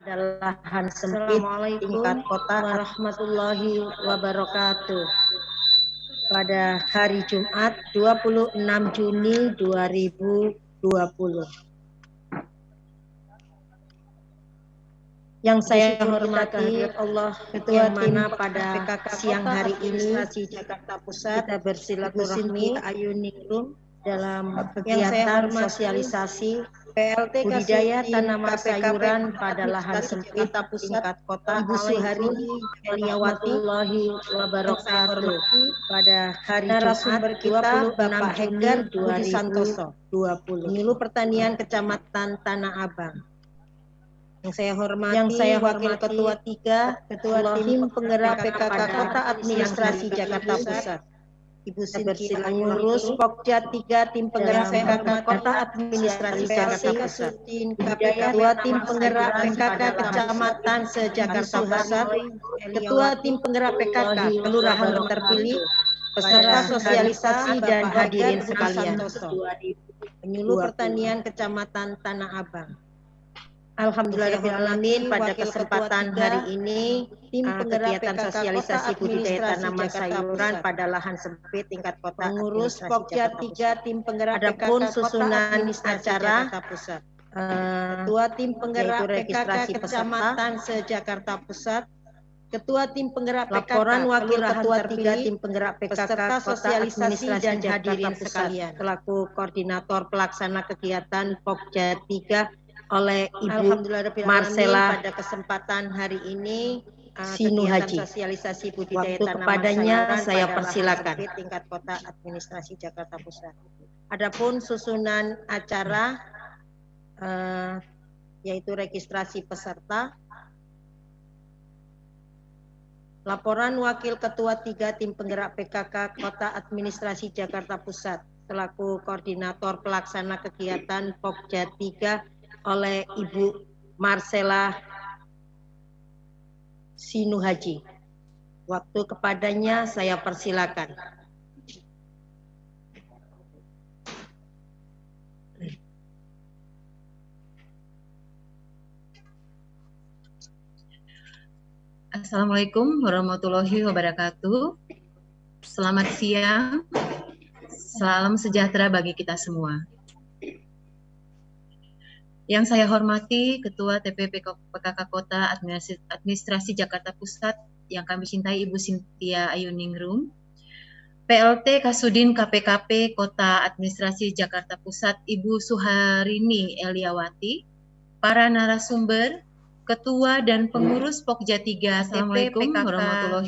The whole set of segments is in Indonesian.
pada lahan sempit tingkat kota warahmatullahi wabarakatuh. Pada hari Jumat 26 Juni 2020. Yang saya hormati Allah, Ketua Tim pada siang hari ini Jakarta Pusat kita bersilaturahmi Ayuningrum dalam kegiatan sosialisasi PLT budidaya tanaman sayuran pada lahan sempit tingkat kota. Ibu Suhari Eliawati wabarakatuh. Pada hari Jumat 26 Juni 2020. Penyuluh Pertanian Kecamatan Tanah Abang. Yang saya hormati Ketua 3, Ketua Tim Penggerak PKK Kota Administrasi Jakarta Pusat, Ibu Sinti Pengurus Pokja 3 Tim Penggerak PKK Kota Administrasi Jakarta Pusat, Ketua Tim Penggerak PKK Kecamatan se-Jakarta Pusat, Ketua Tim Penggerak PKK Kelurahan terpilih, peserta sosialisasi dan hadirin sekalian, Penyuluh Pertanian Kecamatan Tanah Abang. Alhamdulillahirrahmanirrahim, pada kesempatan hari ini kegiatan sosialisasi budidaya tanaman sayuran pada lahan sempit tingkat kota pengurus Pokja 3 Tim Penggerak Adapun susunan acara Ketua Tim Penggerak registrasi Kecamatan se-Jakarta Pusat, Ketua Tim Penggerak PKK, laporan Wakil Ketua 3 Tim Penggerak PKK peserta sosialisasi dan hadirin sekalian, selaku koordinator pelaksana kegiatan Pokja 3 oleh Ibu Marcella pada kesempatan hari ini Sinu Haji. Sosialisasi budidaya waktu kepadanya saya persilakan. Tingkat kota administrasi Jakarta Pusat. Adapun susunan acara yaitu registrasi peserta, laporan Wakil Ketua 3 Tim Penggerak PKK Kota Administrasi Jakarta Pusat selaku koordinator pelaksana kegiatan Pokja 3 oleh Ibu Marcella Sinu Haji. Waktu kepadanya saya persilakan. Assalamualaikum warahmatullahi wabarakatuh. Selamat siang. Salam sejahtera bagi kita semua. Yang saya hormati Ketua TP PKK Kota Administrasi Jakarta Pusat yang kami cintai Ibu Sintia Ayuningrum, PLT Kasudin KPKP Kota Administrasi Jakarta Pusat Ibu Suharini Eliawati, para narasumber, Ketua dan Pengurus Pokja 3 TP PKK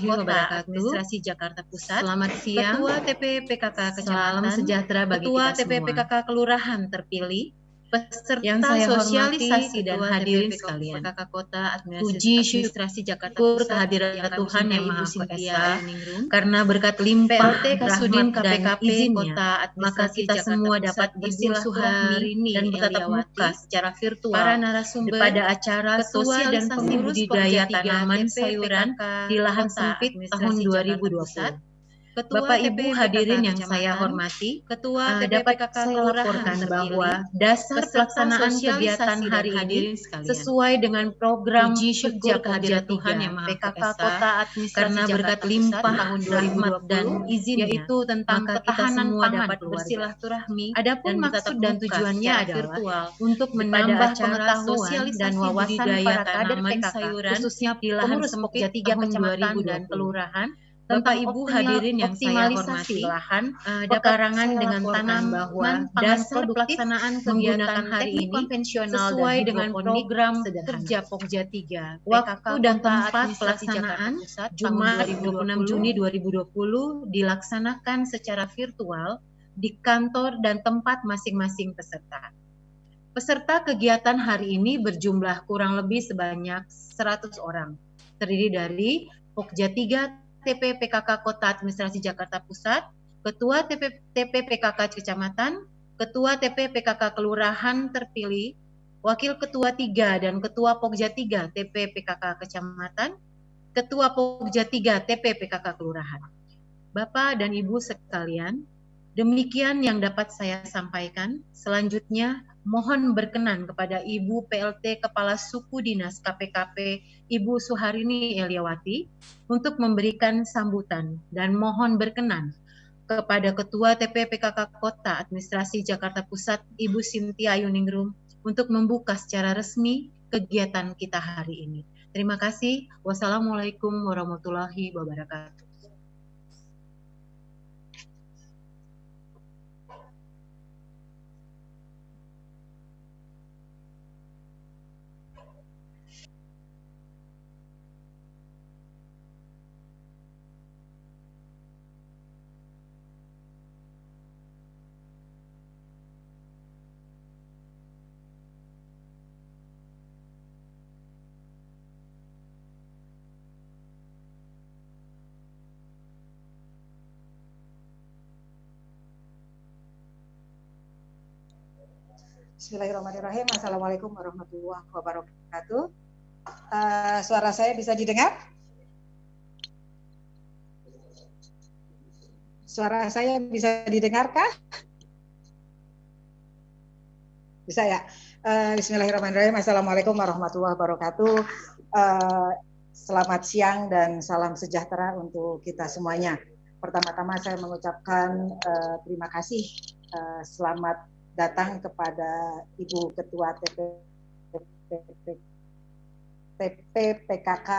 Kota Administrasi Jakarta Pusat, selamat siang. Ketua TP PKK Kecamatan, salam sejahtera bagi Ketua kita semua. TP PKK Kelurahan terpilih, peserta yang saya sosialisasi dan hadirin sekalian, PKK Kota Administrasi Jakarta Pusat, kehadiran Tuhan yang Maha Esa, karena berkat limpah rahmat dan izinnya, maka kita semua dapat bersilaturahmi dan bertatap muka secara virtual para narasumber pada acara sosialisasi budidaya tanaman sayuran di lahan sempit tahun 2020. Bapak Ibu hadirin yang saya hormati, dapat saya laporkan bahwa dasar pelaksanaan kegiatan hari ini sesuai dengan program kerja kehadiran Tuhan yang Maha Esa, karena berkat limpah rahmat dan izinnya, yaitu tentang ketahanan pangan dapat bersilaturahmi. Adapun maksud dan tujuannya adalah untuk menambah pengetahuan dan wawasan para kader PKK, khususnya di lahan sempit tahun 2020 dan kelurahan, Bapak Ibu hadirin yang saya hormati, lahan pekarangan dengan tanaman dasar pelaksanaan kegiatan hari ini konvensional sesuai dengan program kerja Pokja 3. Waktu dan tempat pelaksanaan Jumat 26 Juni 2020 dilaksanakan secara virtual di kantor dan tempat masing-masing peserta. Peserta kegiatan hari ini berjumlah kurang lebih sebanyak 100 orang, terdiri dari Pokja 3 TP PKK Kota Administrasi Jakarta Pusat, Ketua TP PKK Kecamatan, Ketua TP PKK Kelurahan terpilih, Wakil Ketua 3 dan Ketua Pokja 3 TP PKK Kecamatan, Ketua Pokja 3 TP PKK Kelurahan. Bapak dan Ibu sekalian, demikian yang dapat saya sampaikan. Selanjutnya mohon berkenan kepada Ibu PLT Kepala Suku Dinas KPKP Ibu Suharini Eliawati untuk memberikan sambutan, dan mohon berkenan kepada Ketua TP PKK Kota Administrasi Jakarta Pusat Ibu Cynthia Ayuningrum untuk membuka secara resmi kegiatan kita hari ini. Terima kasih. Wassalamualaikum warahmatullahi wabarakatuh. Bismillahirrahmanirrahim. Assalamualaikum warahmatullahi wabarakatuh. Suara saya bisa didengar? Suara saya bisa didengarkah? Bisa ya? Bismillahirrahmanirrahim. Assalamualaikum warahmatullahi wabarakatuh. Selamat siang dan salam sejahtera untuk kita semuanya. Pertama-tama saya mengucapkan terima kasih, selamat datang kepada Ibu Ketua TP PKK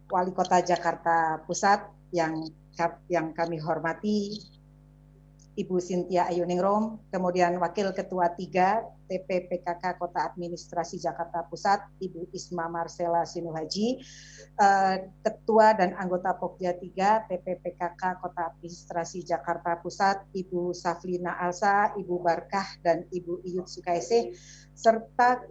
Wali Kota Jakarta Pusat yang kami hormati Ibu Cynthia Ayuningrum, kemudian Wakil Ketua 3 TP PKK Kota Administrasi Jakarta Pusat Ibu Isma Marcella Sinuhaji, Ketua dan anggota Pokja 3 TP PKK Kota Administrasi Jakarta Pusat Ibu Saflina Alsa, Ibu Barkah dan Ibu Iyut Sukaisih, serta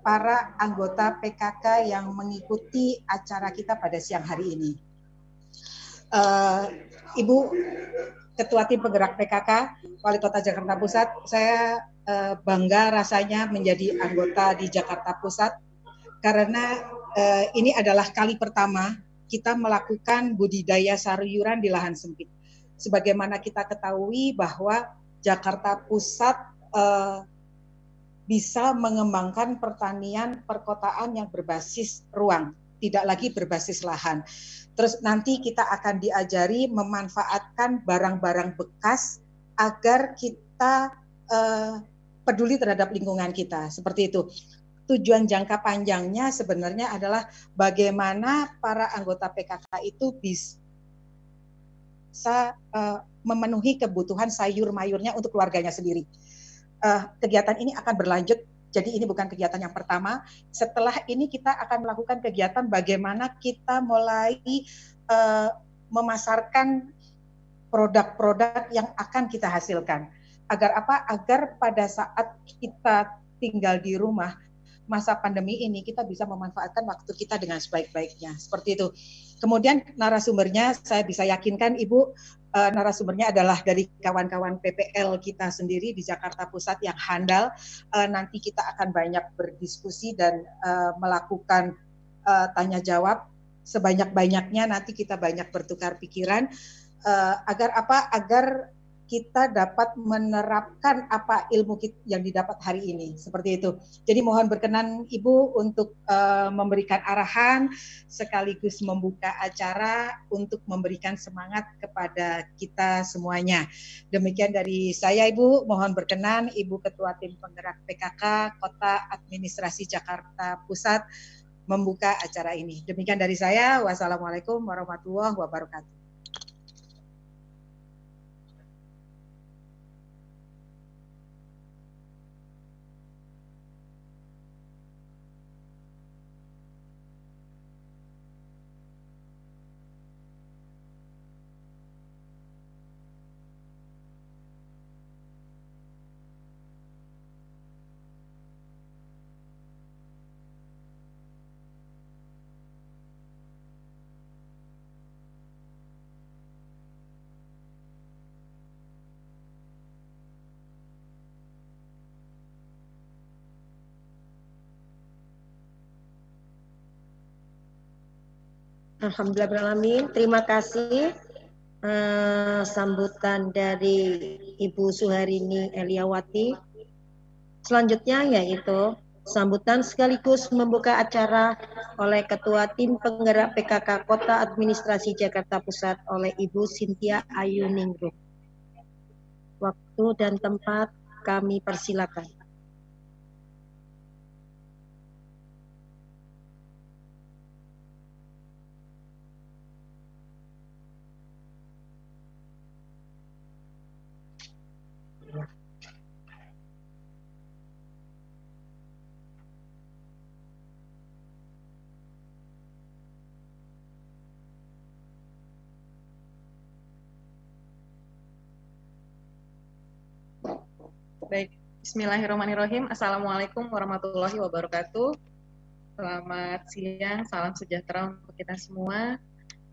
para anggota PKK yang mengikuti acara kita pada siang hari ini. Ibu Ketua Tim Penggerak PKK Wali Kota Jakarta Pusat, saya bangga rasanya menjadi anggota di Jakarta Pusat karena ini adalah kali pertama kita melakukan budidaya sayuran di lahan sempit. Sebagaimana kita ketahui bahwa Jakarta Pusat bisa mengembangkan pertanian perkotaan yang berbasis ruang, tidak lagi berbasis lahan. Terus nanti kita akan diajari memanfaatkan barang-barang bekas agar kita peduli terhadap lingkungan kita, seperti itu. Tujuan jangka panjangnya sebenarnya adalah bagaimana para anggota PKK itu bisa memenuhi kebutuhan sayur mayurnya untuk keluarganya sendiri. Kegiatan ini akan berlanjut. Jadi ini bukan kegiatan yang pertama. Setelah ini kita akan melakukan kegiatan bagaimana kita mulai memasarkan produk-produk yang akan kita hasilkan. Agar apa? Agar pada saat kita tinggal di rumah, masa pandemi ini kita bisa memanfaatkan waktu kita dengan sebaik-baiknya. Seperti itu. Kemudian narasumbernya saya bisa yakinkan Ibu, narasumbernya adalah dari kawan-kawan PPL kita sendiri di Jakarta Pusat yang handal. Nanti kita akan banyak berdiskusi dan melakukan tanya jawab sebanyak-banyaknya. Nanti kita banyak bertukar pikiran agar apa? Agar kita dapat menerapkan apa ilmu yang didapat hari ini, seperti itu. Jadi mohon berkenan Ibu untuk memberikan arahan sekaligus membuka acara untuk memberikan semangat kepada kita semuanya. Demikian dari saya Ibu, mohon berkenan Ibu Ketua Tim Penggerak PKK Kota Administrasi Jakarta Pusat membuka acara ini. Demikian dari saya. Wassalamualaikum warahmatullahi wabarakatuh. Alhamdulillahirrahmanirrahim. Terima kasih sambutan dari Ibu Suharini Eliawati. Selanjutnya yaitu sambutan sekaligus membuka acara oleh Ketua Tim Penggerak PKK Kota Administrasi Jakarta Pusat oleh Ibu Cynthia Ayu Ningrum. Waktu dan tempat kami persilakan. Baik, Bismillahirrahmanirrahim. Assalamualaikum warahmatullahi wabarakatuh. Selamat siang, salam sejahtera untuk kita semua.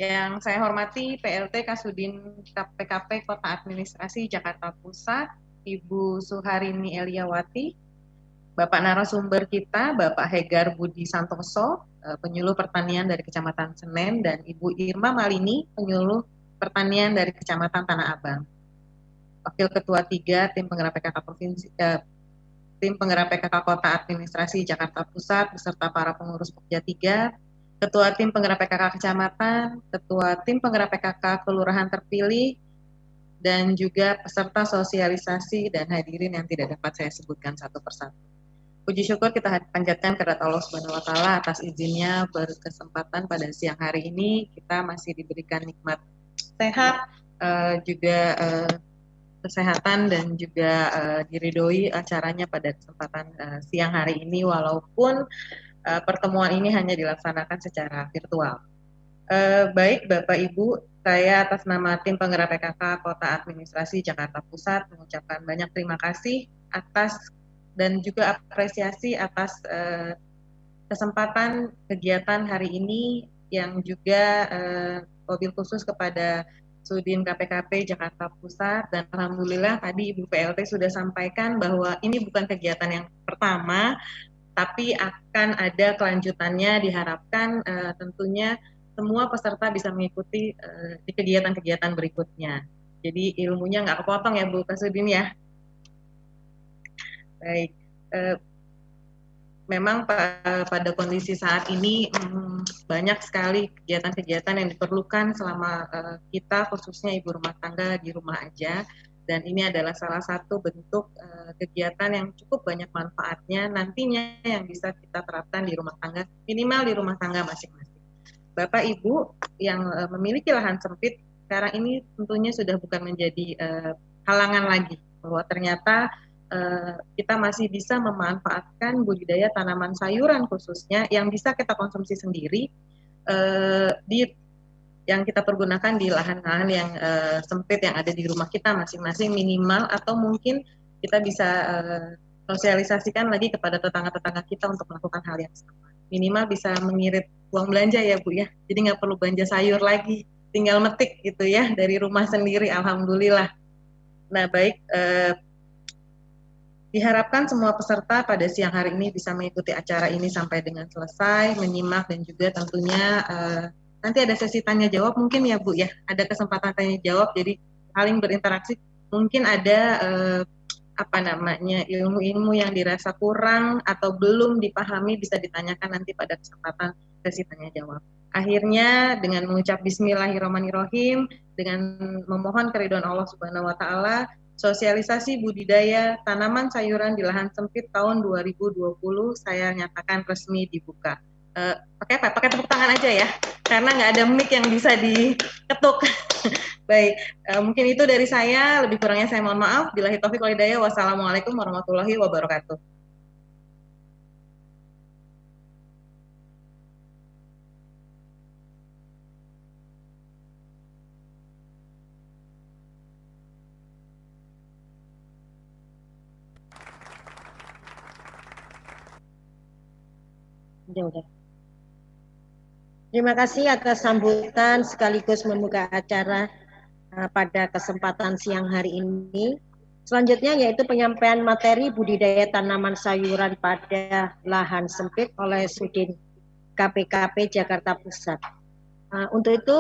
Yang saya hormati PLT Kasudin PKP Kota Administrasi Jakarta Pusat, Ibu Suharini Eliawati, Bapak narasumber kita, Bapak Hegar Budi Santoso, penyuluh pertanian dari Kecamatan Senen, dan Ibu Irma Malini, penyuluh pertanian dari Kecamatan Tanah Abang. Wakil Ketua 3 Tim Penggerak PKK Provinsi, Tim Penggerak PKK Kota Administrasi Jakarta Pusat beserta para pengurus Pokja 3, Ketua Tim Penggerak PKK Kecamatan, Ketua Tim Penggerak PKK Kelurahan terpilih, dan juga peserta sosialisasi dan hadirin yang tidak dapat saya sebutkan satu persatu. Puji syukur kita panjatkan kepada Allah Subhanahu wa Ta'ala atas izinnya berkesempatan pada siang hari ini kita masih diberikan nikmat sehat, juga kesehatan, dan juga diridhoi acaranya pada kesempatan siang hari ini walaupun pertemuan ini hanya dilaksanakan secara virtual. Baik Bapak Ibu, saya atas nama Tim Penggerak PKK Kota Administrasi Jakarta Pusat mengucapkan banyak terima kasih atas dan juga apresiasi atas kesempatan kegiatan hari ini, yang juga mobil khusus kepada Sudin KPKP Jakarta Pusat, dan alhamdulillah tadi Ibu PLT sudah sampaikan bahwa ini bukan kegiatan yang pertama, tapi akan ada kelanjutannya. Diharapkan tentunya semua peserta bisa mengikuti di kegiatan-kegiatan berikutnya. Jadi ilmunya nggak kepotong ya Bu Kasudin ya. Baik. Memang pada kondisi saat ini banyak sekali kegiatan-kegiatan yang diperlukan selama kita khususnya ibu rumah tangga di rumah aja, dan ini adalah salah satu bentuk kegiatan yang cukup banyak manfaatnya nantinya yang bisa kita terapkan di rumah tangga, minimal di rumah tangga masing-masing. Bapak Ibu yang memiliki lahan sempit sekarang ini tentunya sudah bukan menjadi halangan lagi, bahwa ternyata kita masih bisa memanfaatkan budidaya tanaman sayuran khususnya yang bisa kita konsumsi sendiri yang kita pergunakan di lahan-lahan yang sempit yang ada di rumah kita masing-masing minimal, atau mungkin kita bisa sosialisasikan lagi kepada tetangga-tetangga kita untuk melakukan hal yang sama. Minimal bisa mengirit uang belanja ya Bu ya, jadi nggak perlu belanja sayur lagi, tinggal metik gitu ya dari rumah sendiri, alhamdulillah. Nah baik, diharapkan semua peserta pada siang hari ini bisa mengikuti acara ini sampai dengan selesai, menyimak, dan juga tentunya nanti ada sesi tanya jawab mungkin ya Bu ya, ada kesempatan tanya jawab, jadi saling berinteraksi. Mungkin ada ilmu-ilmu yang dirasa kurang atau belum dipahami bisa ditanyakan nanti pada kesempatan sesi tanya jawab. Akhirnya dengan mengucap Bismillahirrahmanirrahim, dengan memohon keridhaan Allah Subhanahu wa Ta'ala, sosialisasi budidaya tanaman sayuran di lahan sempit tahun 2020 saya nyatakan resmi dibuka. Pakai tepuk tangan aja ya, karena nggak ada mic yang bisa diketuk. Baik, mungkin itu dari saya, lebih kurangnya saya mohon maaf. Billahi taufiq wal hidayah. Wassalamualaikum warahmatullahi wabarakatuh. Udah. Terima kasih atas sambutan sekaligus membuka acara pada kesempatan siang hari ini. Selanjutnya yaitu penyampaian materi budidaya tanaman sayuran pada lahan sempit oleh Sudin KPKP Jakarta Pusat. Untuk itu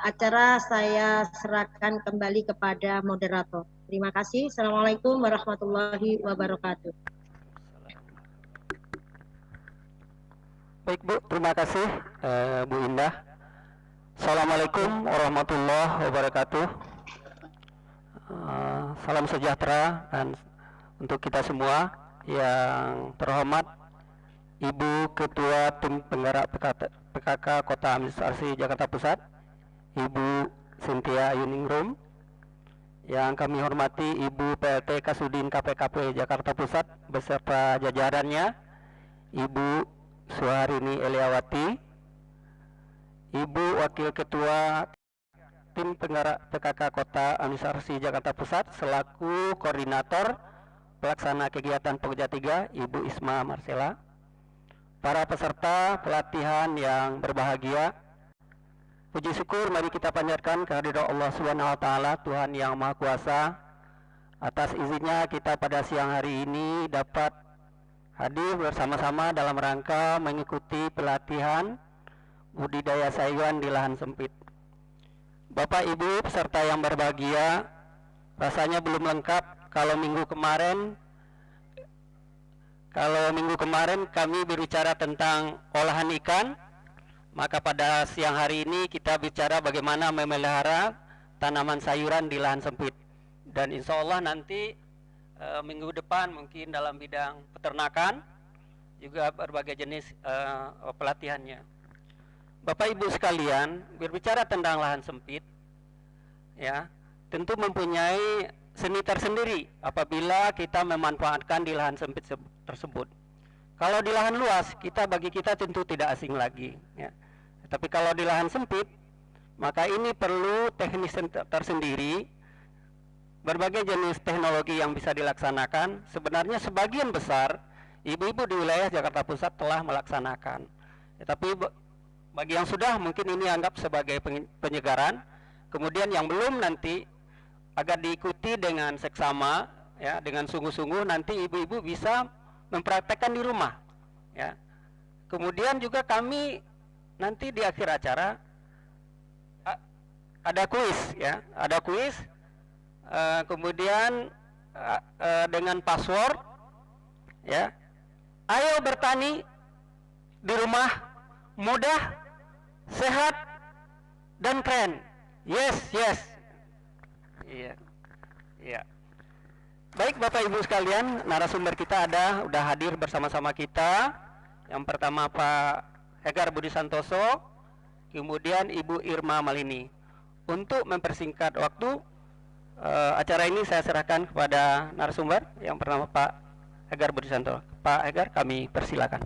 acara saya serahkan kembali kepada moderator. Terima kasih. Assalamualaikum warahmatullahi wabarakatuh. Baik Bu, terima kasih Bu Indah. Assalamualaikum warahmatullahi wabarakatuh. Salam sejahtera dan untuk kita semua. Yang terhormat Ibu Ketua Tim Penggerak PKK Kota Administrasi Jakarta Pusat, Ibu Cynthia Ayuningrum. Yang kami hormati Ibu PLT Kasudin KPKP Jakarta Pusat beserta jajarannya, Ibu Suharini Eliawati, Ibu Wakil Ketua Tim Penggerak PKK Kota Administrasi Jakarta Pusat selaku Koordinator Pelaksana Kegiatan Pokja 3, Ibu Isma Marcella, para peserta pelatihan yang berbahagia, puji syukur mari kita panjatkan kehadirat Allah Subhanahu wa taala, Tuhan yang Maha Kuasa. Atas izinnya kita pada siang hari ini dapat hadir bersama-sama dalam rangka mengikuti pelatihan budidaya sayuran di lahan sempit. Bapak Ibu peserta yang berbahagia, rasanya belum lengkap kalau minggu kemarin kami berbicara tentang olahan ikan, maka pada siang hari ini kita bicara bagaimana memelihara tanaman sayuran di lahan sempit. Dan insya Allah nanti minggu depan mungkin dalam bidang peternakan juga berbagai jenis pelatihannya. Bapak Ibu sekalian, berbicara tentang lahan sempit, ya tentu mempunyai seni tersendiri apabila kita memanfaatkan di lahan sempit tersebut. Kalau di lahan luas, bagi kita tentu tidak asing lagi, ya. Tapi kalau di lahan sempit, maka ini perlu teknis tersendiri, berbagai jenis teknologi yang bisa dilaksanakan. Sebenarnya sebagian besar ibu-ibu di wilayah Jakarta Pusat telah melaksanakan, ya, tapi bagi yang sudah mungkin ini anggap sebagai penyegaran. Kemudian yang belum nanti agar diikuti dengan seksama, ya, dengan sungguh-sungguh nanti ibu-ibu bisa mempraktekkan di rumah, ya. Kemudian juga kami nanti di akhir acara ada kuis, ya, ada kuis. Kemudian dengan password, ya, ayo bertani di rumah mudah, sehat dan keren. Yes. Iya. Baik Bapak Ibu sekalian, narasumber kita udah hadir bersama-sama kita. Yang pertama Pak Hegar Budi Santoso, kemudian Ibu Irma Malini. Untuk mempersingkat waktu acara ini saya serahkan kepada narasumber. Yang pertama Pak Hegar Budi Santoso. Pak Hegar, kami persilakan.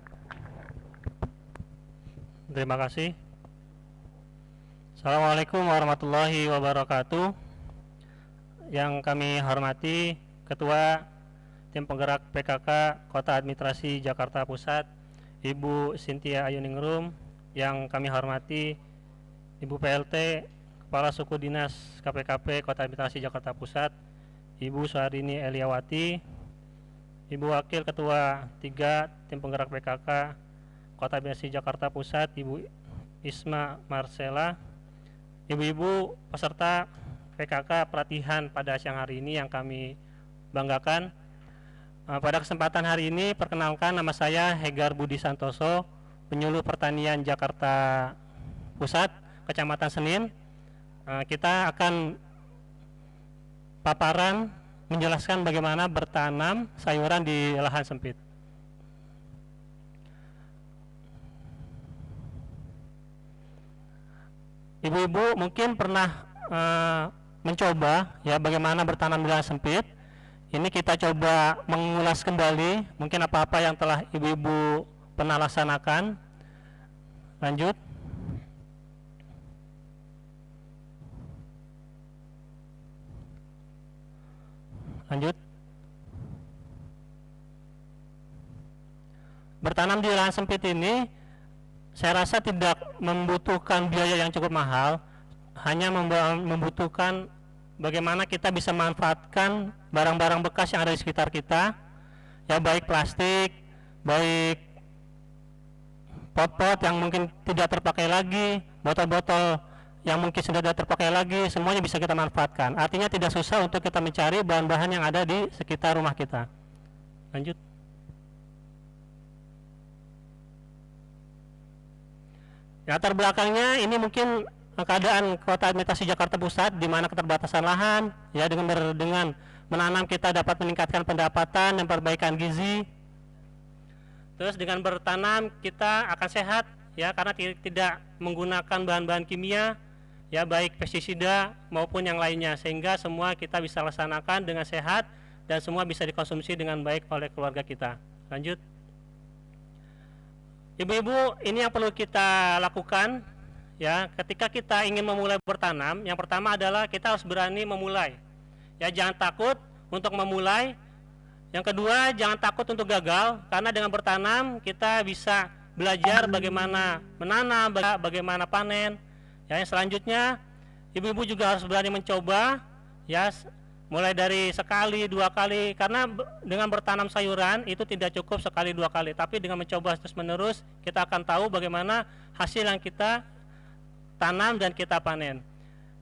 Terima kasih. Assalamualaikum warahmatullahi wabarakatuh. Yang kami hormati Ketua Tim Penggerak PKK Kota Administrasi Jakarta Pusat, Ibu Cynthia Ayuningrum. Yang kami hormati Ibu PLT Kepala Suku Dinas KPKP Kota Administrasi Jakarta Pusat, Ibu Suharini Eliawati, Ibu Wakil Ketua 3 Tim Penggerak PKK Kota Administrasi Jakarta Pusat, Ibu Isma Marcella, ibu-ibu peserta PKK pelatihan pada siang hari ini yang kami banggakan. Pada kesempatan hari ini perkenalkan, nama saya Hegar Budi Santoso, penyuluh pertanian Jakarta Pusat, Kecamatan Senin. Kita akan paparan menjelaskan bagaimana bertanam sayuran di lahan sempit. Ibu-ibu mungkin pernah mencoba, ya, bagaimana bertanam di lahan sempit. Ini kita coba mengulas kembali mungkin apa-apa yang telah ibu-ibu pernah laksanakan. Lanjut. Bertanam di lahan sempit ini saya rasa tidak membutuhkan biaya yang cukup mahal, hanya membutuhkan bagaimana kita bisa manfaatkan barang-barang bekas yang ada di sekitar kita, ya, baik plastik, baik pot-pot yang mungkin tidak terpakai lagi, botol-botol yang mungkin sudah tidak terpakai lagi, semuanya bisa kita manfaatkan. Artinya tidak susah untuk kita mencari bahan-bahan yang ada di sekitar rumah kita. Lanjut. Latar belakangnya ini mungkin keadaan Kota Administrasi Jakarta Pusat di mana keterbatasan lahan, ya dengan menanam kita dapat meningkatkan pendapatan dan perbaikan gizi. Terus dengan bertanam kita akan sehat, ya karena tidak menggunakan bahan-bahan kimia, ya baik pestisida maupun yang lainnya, sehingga semua kita bisa laksanakan dengan sehat dan semua bisa dikonsumsi dengan baik oleh keluarga kita. Lanjut. Ibu-ibu, ini yang perlu kita lakukan, ya ketika kita ingin memulai bertanam. Yang pertama adalah kita harus berani memulai, ya jangan takut untuk memulai. Yang kedua, jangan takut untuk gagal, karena dengan bertanam kita bisa belajar bagaimana menanam, bagaimana panen. Ya, yang selanjutnya ibu-ibu juga harus berani mencoba, ya mulai dari sekali, 2 kali, karena dengan bertanam sayuran itu tidak cukup sekali 2 kali, tapi dengan mencoba terus menerus kita akan tahu bagaimana hasil yang kita tanam dan kita panen.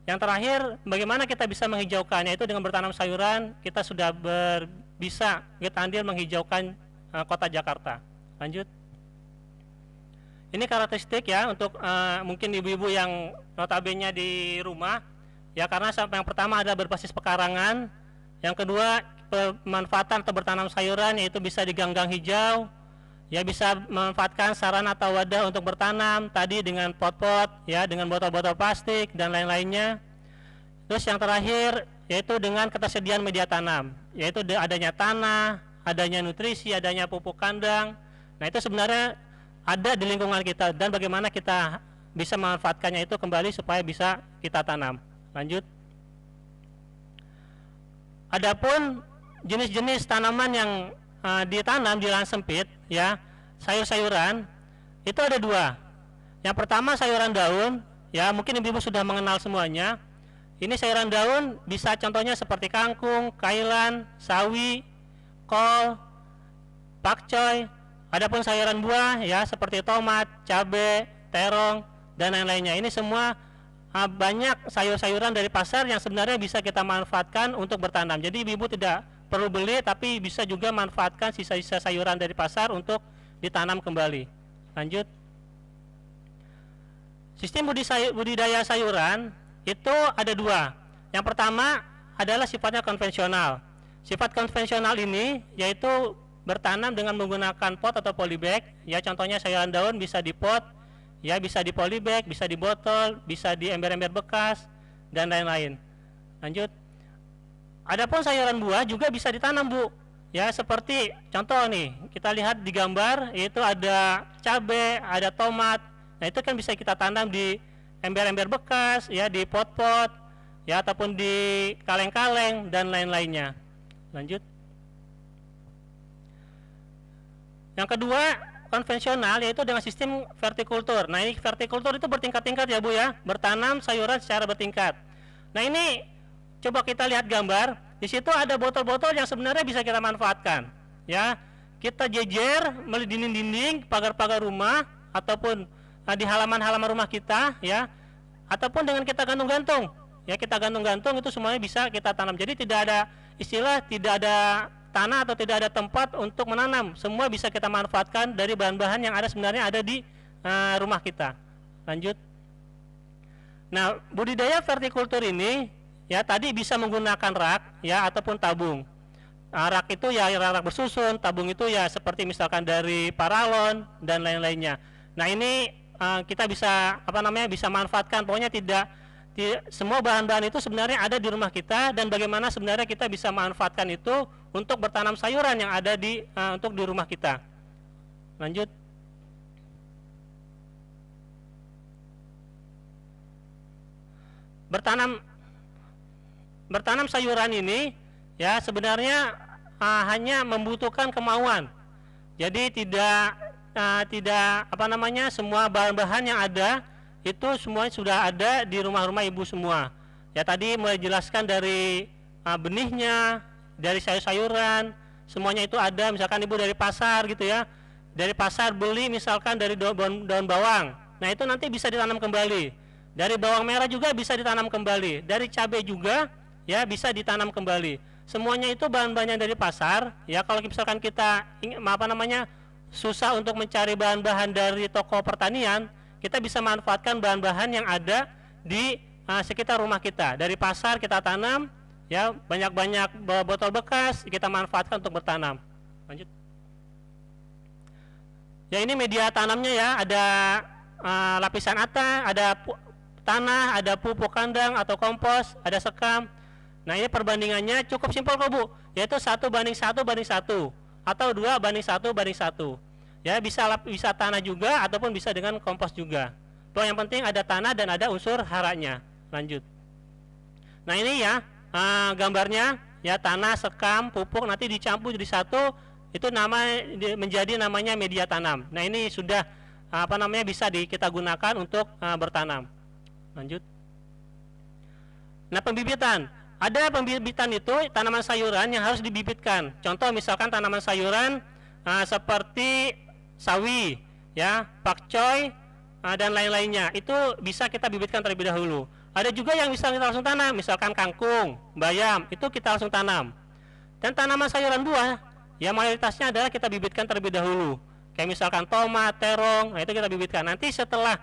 Yang terakhir, bagaimana kita bisa menghijaukannya, itu dengan bertanam sayuran kita sudah bisa kita andil menghijaukan kota Jakarta. Lanjut. Ini karakteristik ya untuk mungkin ibu-ibu yang notabene di rumah, ya karena yang pertama ada berbasis pekarangan, yang kedua pemanfaatan atau bertanam sayuran yaitu bisa di gang-gang hijau, ya bisa memanfaatkan sarana atau wadah untuk bertanam tadi dengan pot-pot, ya dengan botol-botol plastik dan lain-lainnya. Terus yang terakhir yaitu dengan ketersediaan media tanam, yaitu adanya tanah, adanya nutrisi, adanya pupuk kandang. Nah itu sebenarnya ada di lingkungan kita dan bagaimana kita bisa memanfaatkannya itu kembali supaya bisa kita tanam. Lanjut. Adapun jenis-jenis tanaman yang ditanam di lahan sempit, ya sayur-sayuran itu ada 2. Yang pertama sayuran daun, ya mungkin ibu-ibu sudah mengenal semuanya. Ini sayuran daun bisa contohnya seperti kangkung, kailan, sawi, kol, pakcoy. Adapun sayuran buah ya seperti tomat, cabai, terong dan lain-lainnya. Ini semua banyak sayur-sayuran dari pasar yang sebenarnya bisa kita manfaatkan untuk bertanam. Jadi ibu-ibu tidak perlu beli, tapi bisa juga manfaatkan sisa-sisa sayuran dari pasar untuk ditanam kembali. Lanjut. Sistem budidaya sayuran itu ada 2. Yang pertama adalah sifatnya konvensional. Sifat konvensional ini yaitu bertanam dengan menggunakan pot atau polybag, ya contohnya sayuran daun bisa di pot, ya bisa di polybag, bisa di botol, bisa di ember-ember bekas dan lain-lain. Lanjut. Adapun sayuran buah juga bisa ditanam, Bu. Ya seperti contoh nih, kita lihat di gambar itu ada cabai, ada tomat. Nah, itu kan bisa kita tanam di ember-ember bekas, ya di pot-pot, ya ataupun di kaleng-kaleng dan lain-lainnya. Lanjut. Yang kedua, konvensional yaitu dengan sistem vertikultur. Nah, ini vertikultur itu bertingkat-tingkat ya, Bu ya, bertanam sayuran secara bertingkat. Nah, ini coba kita lihat gambar. Di situ ada botol-botol yang sebenarnya bisa kita manfaatkan. Ya, kita jejer melalui dinding-dinding, pagar-pagar rumah ataupun di halaman-halaman rumah kita, ya, ataupun dengan kita gantung-gantung. Ya, kita gantung-gantung itu semuanya bisa kita tanam. Jadi tidak ada istilah tidak ada tanah atau tidak ada tempat untuk menanam. Semua bisa kita manfaatkan dari bahan-bahan yang ada sebenarnya ada di rumah kita. Lanjut. Nah, budidaya vertikultur ini ya tadi bisa menggunakan rak ya ataupun tabung. Rak itu ya rak bersusun, tabung itu ya seperti misalkan dari paralon dan lain-lainnya. Nah, ini kita bisa bisa manfaatkan. Pokoknya tidak semua bahan-bahan itu sebenarnya ada di rumah kita dan bagaimana sebenarnya kita bisa manfaatkan itu untuk bertanam sayuran yang ada untuk di rumah kita. Lanjut. Bertanam sayuran ini ya sebenarnya hanya membutuhkan kemauan. Jadi tidak semua bahan-bahan yang ada itu semuanya sudah ada di rumah-rumah ibu semua. Ya tadi mulai jelaskan dari benihnya, dari sayur-sayuran, semuanya itu ada. Misalkan ibu dari pasar gitu ya, dari pasar beli misalkan dari daun bawang, nah itu nanti bisa ditanam kembali. Dari bawang merah juga bisa ditanam kembali, dari cabai juga ya bisa ditanam kembali. Semuanya itu bahan-bahan yang dari pasar. Ya kalau misalkan kita susah untuk mencari bahan-bahan dari toko pertanian, kita bisa manfaatkan bahan-bahan yang ada di sekitar rumah kita. Dari pasar kita tanam, ya, banyak-banyak botol bekas kita manfaatkan untuk bertanam. Lanjut. Ya, ini media tanamnya ya, ada lapisan atas, ada tanah, ada pupuk kandang atau kompos, ada sekam. Nah, ini perbandingannya cukup simpel kok Bu, yaitu 1:1 atau 2:1. Ya, bisa tanah juga ataupun bisa dengan kompos juga. Tuh, yang penting ada tanah dan ada unsur haranya. Lanjut. Nah, ini ya gambarnya ya, tanah, sekam, pupuk nanti dicampur jadi satu, itu menjadi namanya media tanam. Nah, ini sudah bisa kita gunakan untuk bertanam. Lanjut. Nah, pembibitan. Ada pembibitan itu tanaman sayuran yang harus dibibitkan. Contoh misalkan tanaman sayuran seperti sawi, ya, pakcoy, dan lain-lainnya. Itu bisa kita bibitkan terlebih dahulu. Ada juga yang bisa kita langsung tanam, misalkan kangkung, bayam, itu kita langsung tanam. Dan tanaman sayuran buah, ya, mayoritasnya adalah kita bibitkan terlebih dahulu. Kayak misalkan tomat, terong, nah itu kita bibitkan. Nanti setelah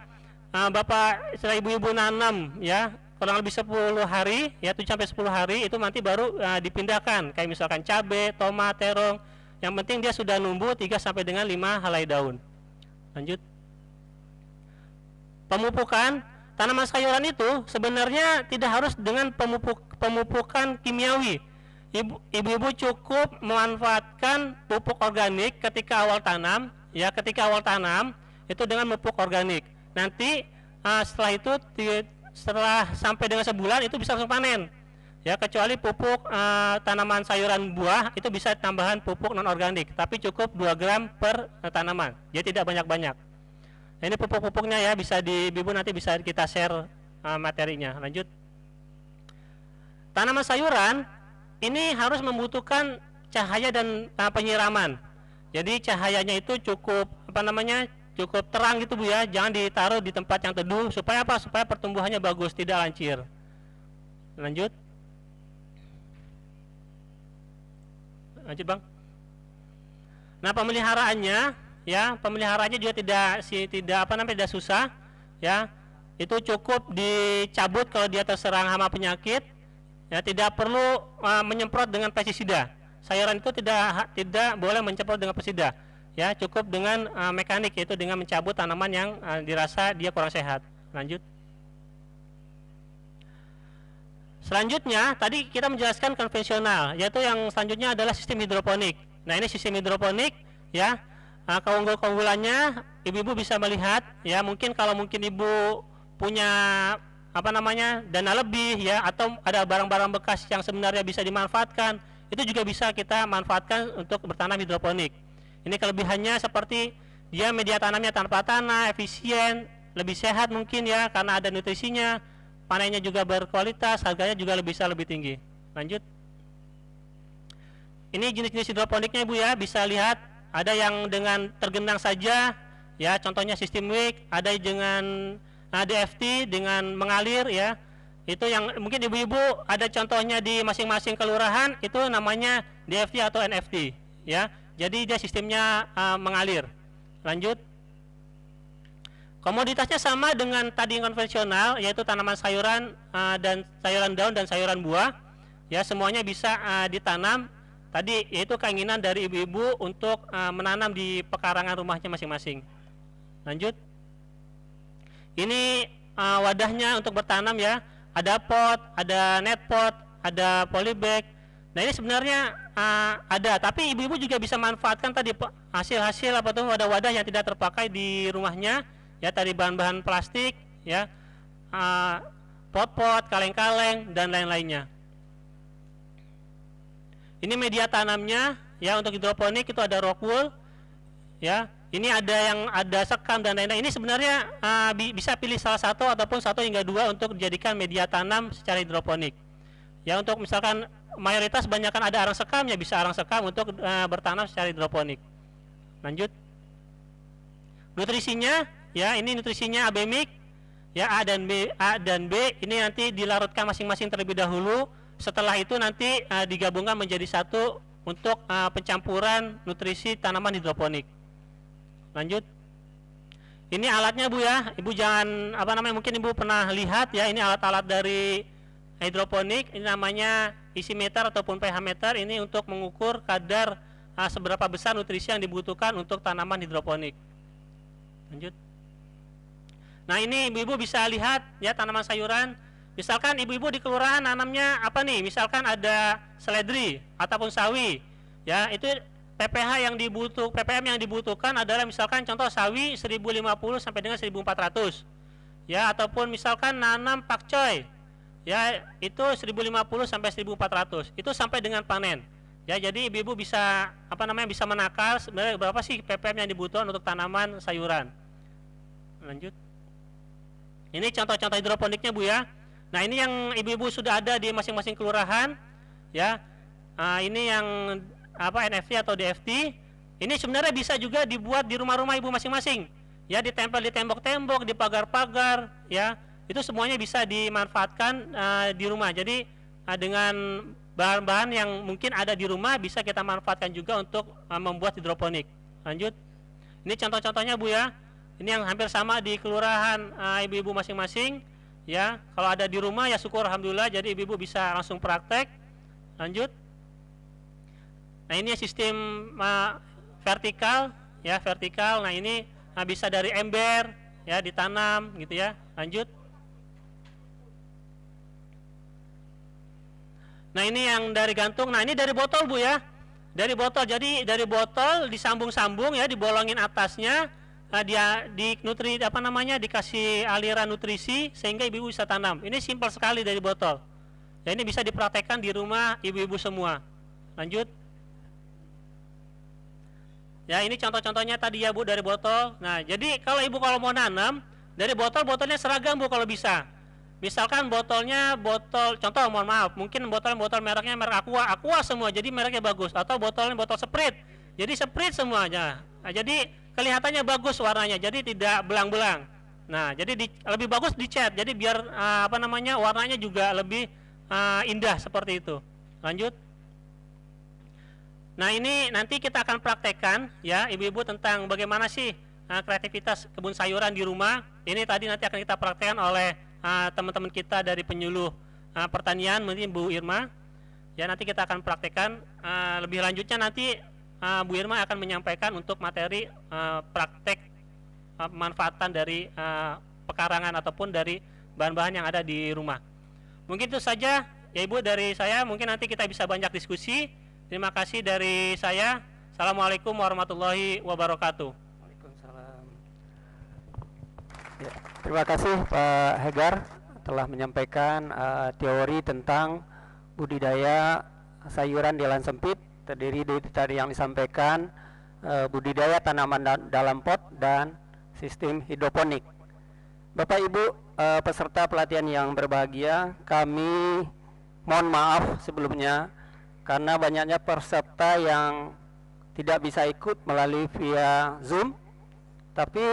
setelah ibu-ibu nanam, ya, kurang lebih 10 hari, ya, 7-10 hari, itu nanti baru dipindahkan. Kayak misalkan cabai, tomat, terong. Yang penting dia sudah numbuh 3 sampai dengan 5 helai daun. Lanjut. Pemupukan tanaman sayuran itu sebenarnya tidak harus dengan pemupukan kimiawi. Ibu-ibu cukup memanfaatkan pupuk organik ketika awal tanam, ya, itu dengan pupuk organik. Nanti setelah itu setelah sampai dengan sebulan itu bisa langsung panen. Ya, kecuali pupuk tanaman sayuran buah itu bisa tambahan pupuk non organik, tapi cukup 2 gram per tanaman. Jadi tidak banyak-banyak. Nah, ini pupuk-pupuknya ya, bisa ibu nanti bisa kita share materinya. Lanjut. Tanaman sayuran ini harus membutuhkan cahaya dan penyiraman. Jadi cahayanya itu cukup cukup terang gitu Bu ya, jangan ditaruh di tempat yang teduh. Supaya apa? Supaya pertumbuhannya bagus, tidak lancir. Lanjut. Lanjut Bang. Nah, pemeliharaannya juga tidak susah, ya. Itu cukup dicabut kalau dia terserang hama penyakit, ya, tidak perlu menyemprot dengan pestisida. Sayuran itu tidak boleh menyemprot dengan pestisida, ya, cukup dengan mekanik, yaitu dengan mencabut tanaman yang dirasa dia kurang sehat. Lanjut. Selanjutnya tadi kita menjelaskan konvensional, yaitu yang selanjutnya adalah sistem hidroponik. Nah, ini sistem hidroponik, ya, keunggulannya ibu-ibu bisa melihat, ya, mungkin ibu punya dana lebih, ya, atau ada barang-barang bekas yang sebenarnya bisa dimanfaatkan, itu juga bisa kita manfaatkan untuk bertanam hidroponik. Ini kelebihannya seperti dia media tanamnya tanpa tanah, efisien, lebih sehat mungkin ya karena ada nutrisinya, panennya juga berkualitas, harganya juga bisa lebih tinggi. Lanjut. Ini jenis-jenis hidroponiknya Ibu ya, bisa lihat ada yang dengan tergenang saja, ya, contohnya sistem WIC, ada dengan DFT dengan mengalir, ya. Itu yang mungkin ibu-ibu ada contohnya di masing-masing kelurahan, itu namanya DFT atau NFT, ya. Jadi dia sistemnya mengalir. Lanjut. Komoditasnya sama dengan tadi konvensional, yaitu tanaman sayuran dan sayuran daun dan sayuran buah, ya, semuanya bisa ditanam. Tadi yaitu keinginan dari ibu-ibu untuk menanam di pekarangan rumahnya masing-masing. Lanjut. Ini wadahnya untuk bertanam ya. Ada pot, ada net pot, ada polybag. Nah, ini sebenarnya ada, tapi ibu-ibu juga bisa manfaatkan tadi hasil-hasil wadah-wadah yang tidak terpakai di rumahnya, ya, tadi bahan-bahan plastik, ya, pot-pot, kaleng-kaleng dan lain-lainnya. Ini media tanamnya, ya, untuk hidroponik itu ada rock wool, ya. Ini ada sekam dan lain-lain. Ini sebenarnya bisa pilih salah satu ataupun 1 hingga 2 untuk dijadikan media tanam secara hidroponik. Ya, untuk misalkan mayoritas banyakkan ada arang sekam, ya bisa arang sekam untuk bertanam secara hidroponik. Lanjut. Nutrisinya, ya, ini nutrisinya abemik, ya, A dan B ini nanti dilarutkan masing-masing terlebih dahulu. Setelah itu nanti digabungkan menjadi satu untuk pencampuran nutrisi tanaman hidroponik. Lanjut. Ini alatnya Bu ya, Ibu jangan apa namanya, mungkin Ibu pernah lihat ya, ini alat-alat dari hidroponik, ini namanya isi meter ataupun pH meter, ini untuk mengukur kadar seberapa besar nutrisi yang dibutuhkan untuk tanaman hidroponik. Lanjut. Nah ini ibu-ibu bisa lihat ya tanaman sayuran. Misalkan ibu-ibu di kelurahan nanamnya apa nih? Misalkan ada seledri ataupun sawi, ya itu ppm yang dibutuhkan adalah misalkan contoh sawi 1050 sampai dengan 1400, ya ataupun misalkan nanam pakcoy, ya itu 1050 sampai 1400, itu sampai dengan panen. Ya jadi ibu-ibu bisa apa namanya bisa menakar sebenarnya berapa sih ppm yang dibutuhkan untuk tanaman sayuran. Lanjut. Ini contoh-contoh hidroponiknya Bu ya. Nah ini yang ibu-ibu sudah ada di masing-masing kelurahan, ya. Ini yang apa NFT atau DFT. Ini sebenarnya bisa juga dibuat di rumah-rumah ibu masing-masing, ya ditempel di tembok-tembok, di pagar-pagar, ya itu semuanya bisa dimanfaatkan di rumah. Jadi dengan bahan-bahan yang mungkin ada di rumah bisa kita manfaatkan juga untuk membuat hidroponik. Lanjut. Ini contoh-contohnya Bu ya. Ini yang hampir sama di kelurahan ibu-ibu masing-masing, ya. Kalau ada di rumah ya syukur alhamdulillah, jadi ibu-ibu bisa langsung praktek. Lanjut. Nah ini sistem vertikal, ya vertikal. Nah ini bisa dari ember, ya ditanam gitu ya. Lanjut. Nah ini yang dari gantung. Nah ini dari botol Bu ya, dari botol. Jadi dari botol disambung-sambung ya, dibolongin atasnya. Dia dikasih aliran nutrisi sehingga ibu-ibu bisa tanam. Ini simpel sekali dari botol. Ya ini bisa dipraktekkan di rumah ibu-ibu semua. Lanjut. Ya ini contoh-contohnya tadi ya Bu dari botol. Nah jadi kalau ibu kalau mau nanam dari botolnya seragam Bu kalau bisa. Misalkan botolnya contoh mohon maaf, mungkin botol mereknya merek Aqua semua, jadi mereknya bagus. Atau botolnya botol Sprite, jadi Sprite semuanya. Nah, jadi kelihatannya bagus warnanya, jadi tidak belang-belang. Nah jadi lebih bagus dicat, jadi biar warnanya juga lebih indah seperti itu. Lanjut. Nah ini nanti kita akan praktekkan ya ibu-ibu tentang bagaimana sih kreativitas kebun sayuran di rumah. Ini tadi nanti akan kita praktekkan oleh teman-teman kita dari penyuluh pertanian, mungkin Bu Irma. Ya nanti kita akan praktekkan lebih lanjutnya nanti Bu Irma akan menyampaikan untuk materi praktek pemanfaatan dari pekarangan ataupun dari bahan-bahan yang ada di rumah. Mungkin itu saja ya Ibu dari saya, mungkin nanti kita bisa banyak diskusi. Terima kasih dari saya. Assalamualaikum warahmatullahi wabarakatuh. Waalaikumsalam. Ya, terima kasih Pak Hegar telah menyampaikan teori tentang budidaya sayuran di lahan sempit, terdiri dari tadi yang disampaikan budidaya tanaman dalam pot dan sistem hidroponik. Bapak Ibu peserta pelatihan yang berbahagia, kami mohon maaf sebelumnya karena banyaknya peserta yang tidak bisa ikut melalui via Zoom, tapi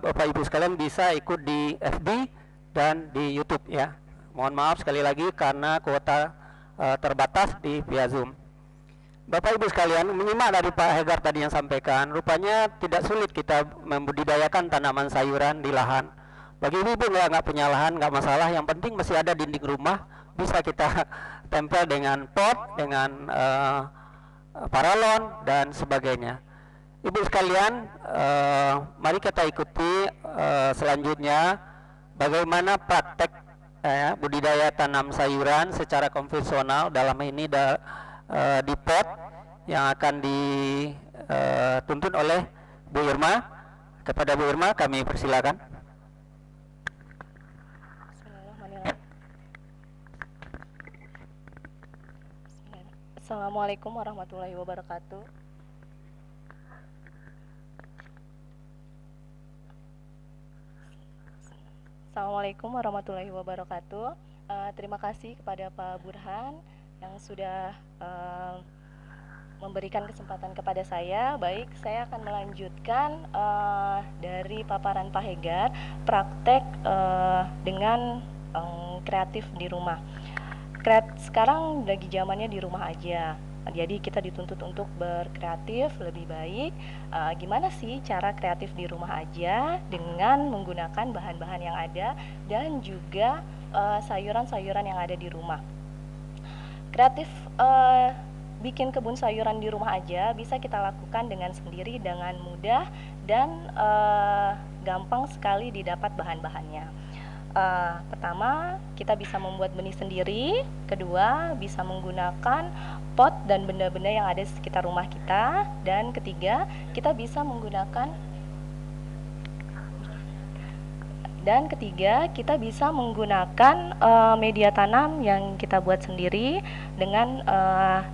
Bapak Ibu sekalian bisa ikut di FB dan di YouTube ya. Mohon maaf sekali lagi karena kuota terbatas di via Zoom. Bapak Ibu sekalian, menyimak dari Pak Hegar tadi yang sampaikan, rupanya tidak sulit kita membudidayakan tanaman sayuran di lahan. Bagi ibu nggak punya lahan nggak masalah, yang penting masih ada dinding rumah, bisa kita tempel dengan pot, dengan paralon dan sebagainya. Ibu sekalian, mari kita ikuti selanjutnya bagaimana praktek budidaya tanam sayuran secara konvensional, dalam ini di pot yang akan dituntun oleh Bu Irma. Kepada Bu Irma kami persilakan. Assalamualaikum warahmatullahi wabarakatuh. Assalamualaikum warahmatullahi wabarakatuh. Terima kasih kepada Pak Burhan yang sudah memberikan kesempatan kepada saya. Baik, saya akan melanjutkan dari paparan Pak Hegar, praktek dengan kreatif di rumah. Sekarang lagi zamannya di rumah aja. Jadi kita dituntut untuk berkreatif lebih baik. Gimana sih cara kreatif di rumah aja dengan menggunakan bahan-bahan yang ada dan juga sayuran-sayuran yang ada di rumah. Kreatif bikin kebun sayuran di rumah aja bisa kita lakukan dengan sendiri dengan mudah dan gampang sekali didapat bahan-bahannya. Pertama, kita bisa membuat benih sendiri. Kedua, bisa menggunakan pot dan benda-benda yang ada di sekitar rumah kita. Dan ketiga, kita bisa menggunakan media tanam yang kita buat sendiri dengan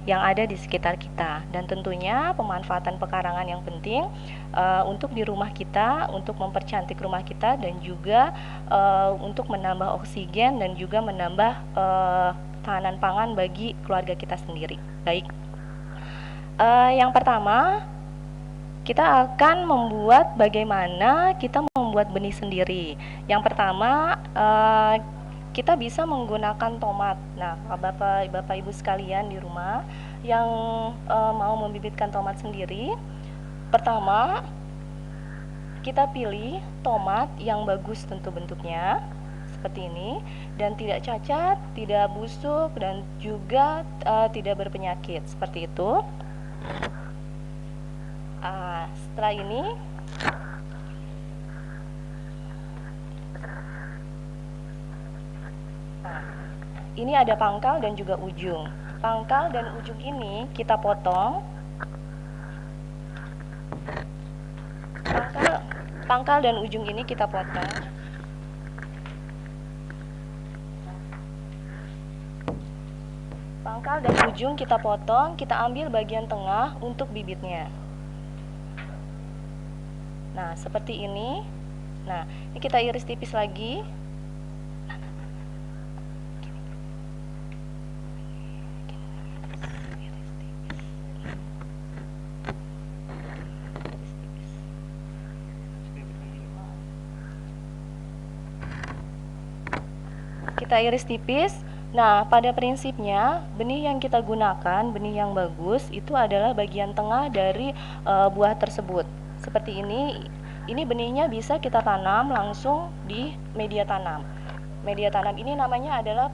yang ada di sekitar kita. Dan tentunya pemanfaatan pekarangan yang penting untuk di rumah kita, untuk mempercantik rumah kita, dan juga untuk menambah oksigen dan juga menambah tahanan pangan bagi keluarga kita sendiri. Baik, yang pertama kita akan membuat bagaimana kita membuat benih sendiri. Yang pertama, kita bisa menggunakan tomat. Nah, Bapak Ibu sekalian di rumah yang mau membibitkan tomat sendiri, pertama kita pilih tomat yang bagus tentu bentuknya seperti ini dan tidak cacat, tidak busuk, dan juga tidak berpenyakit seperti itu. Setelah ini ini ada pangkal dan juga ujung. Pangkal dan ujung ini kita potong. Pangkal dan ujung ini kita potong. Pangkal dan ujung kita potong, kita ambil bagian tengah untuk bibitnya. Nah, seperti ini. Nah, ini kita iris tipis lagi. Kita iris tipis. Nah, pada prinsipnya benih yang kita gunakan, benih yang bagus itu adalah bagian tengah dari buah tersebut. Seperti ini benihnya bisa kita tanam langsung di media tanam. Media tanam ini namanya adalah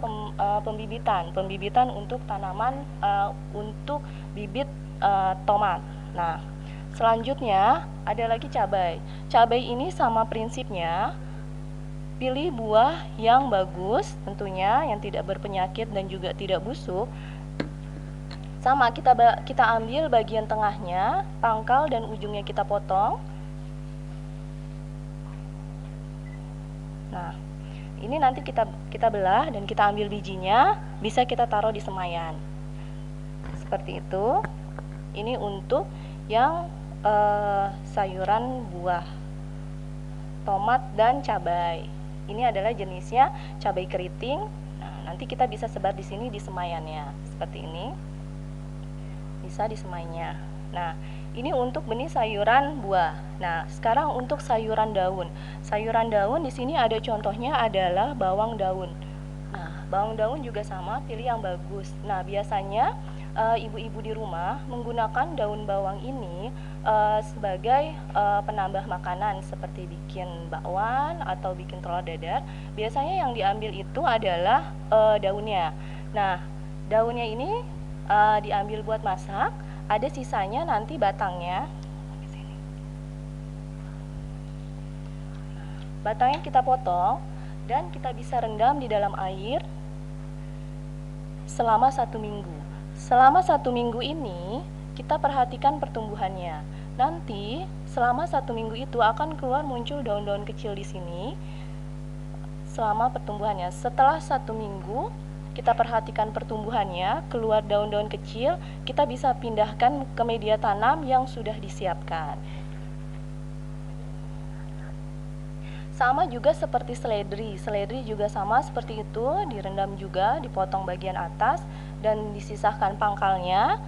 pembibitan untuk tanaman untuk bibit tomat. Nah, selanjutnya ada lagi cabai. Cabai ini sama prinsipnya, pilih buah yang bagus tentunya, yang tidak berpenyakit dan juga tidak busuk. Sama, kita ambil bagian tengahnya, pangkal dan ujungnya kita potong. Nah, ini nanti kita belah dan kita ambil bijinya, bisa kita taruh di semayan. Seperti itu. Ini untuk yang sayuran buah, tomat dan cabai. Ini adalah jenisnya cabai keriting. Nah, nanti kita bisa sebar di sini di semayannya. Seperti ini. Bisa di semainya. Nah, ini untuk benih sayuran buah. Nah, sekarang untuk sayuran daun. Sayuran daun di sini ada contohnya adalah bawang daun. Nah, bawang daun juga sama, pilih yang bagus. Nah, biasanya ibu-ibu di rumah menggunakan daun bawang ini sebagai penambah makanan seperti bikin bakwan atau bikin telur dadar. Biasanya yang diambil itu adalah daunnya. Nah, daunnya ini diambil buat masak, ada sisanya nanti batangnya. Batangnya kita potong dan kita bisa rendam di dalam air selama 1 minggu. Selama 1 minggu ini kita perhatikan pertumbuhannya. Nanti selama 1 minggu itu akan keluar muncul daun-daun kecil di sini selama pertumbuhannya. Setelah 1 minggu kita perhatikan pertumbuhannya, keluar daun-daun kecil, kita bisa pindahkan ke media tanam yang sudah disiapkan. Sama juga seperti seledri. Seledri juga sama seperti itu, direndam juga, dipotong bagian atas dan disisahkan pangkalnya,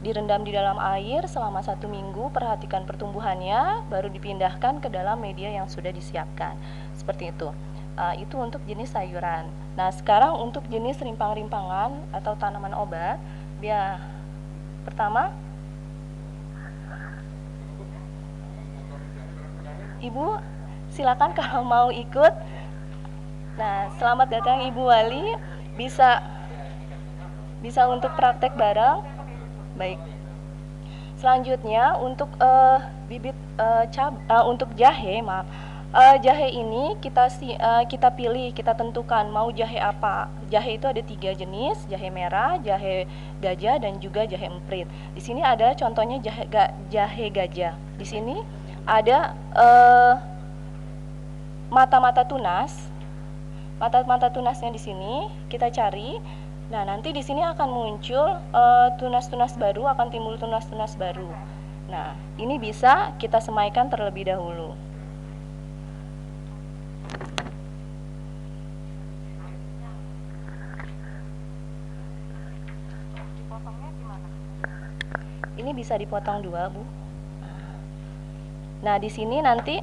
direndam di dalam air selama 1 minggu, perhatikan pertumbuhannya, baru dipindahkan ke dalam media yang sudah disiapkan. Seperti itu. Itu untuk jenis sayuran. Nah, sekarang untuk jenis rimpang-rimpangan atau tanaman obat, pertama. Ibu, silakan kalau mau ikut. Nah, selamat datang Ibu Wali. Bisa untuk praktek bareng. Baik. Selanjutnya untuk untuk jahe, maaf. Jahe ini kita pilih, kita tentukan mau jahe apa. Jahe itu ada 3 jenis, jahe merah, jahe gajah, dan juga jahe emprit. Di sini ada contohnya jahe gajah. Di sini ada mata-mata tunas. Mata-mata tunasnya di sini kita cari. Nah, nanti di sini akan muncul tunas-tunas baru, akan timbul tunas-tunas baru. Nah, ini bisa kita semaikan terlebih dahulu. Dipotongnya gimana? Ini bisa dipotong 2, Bu. Nah, di sini nanti,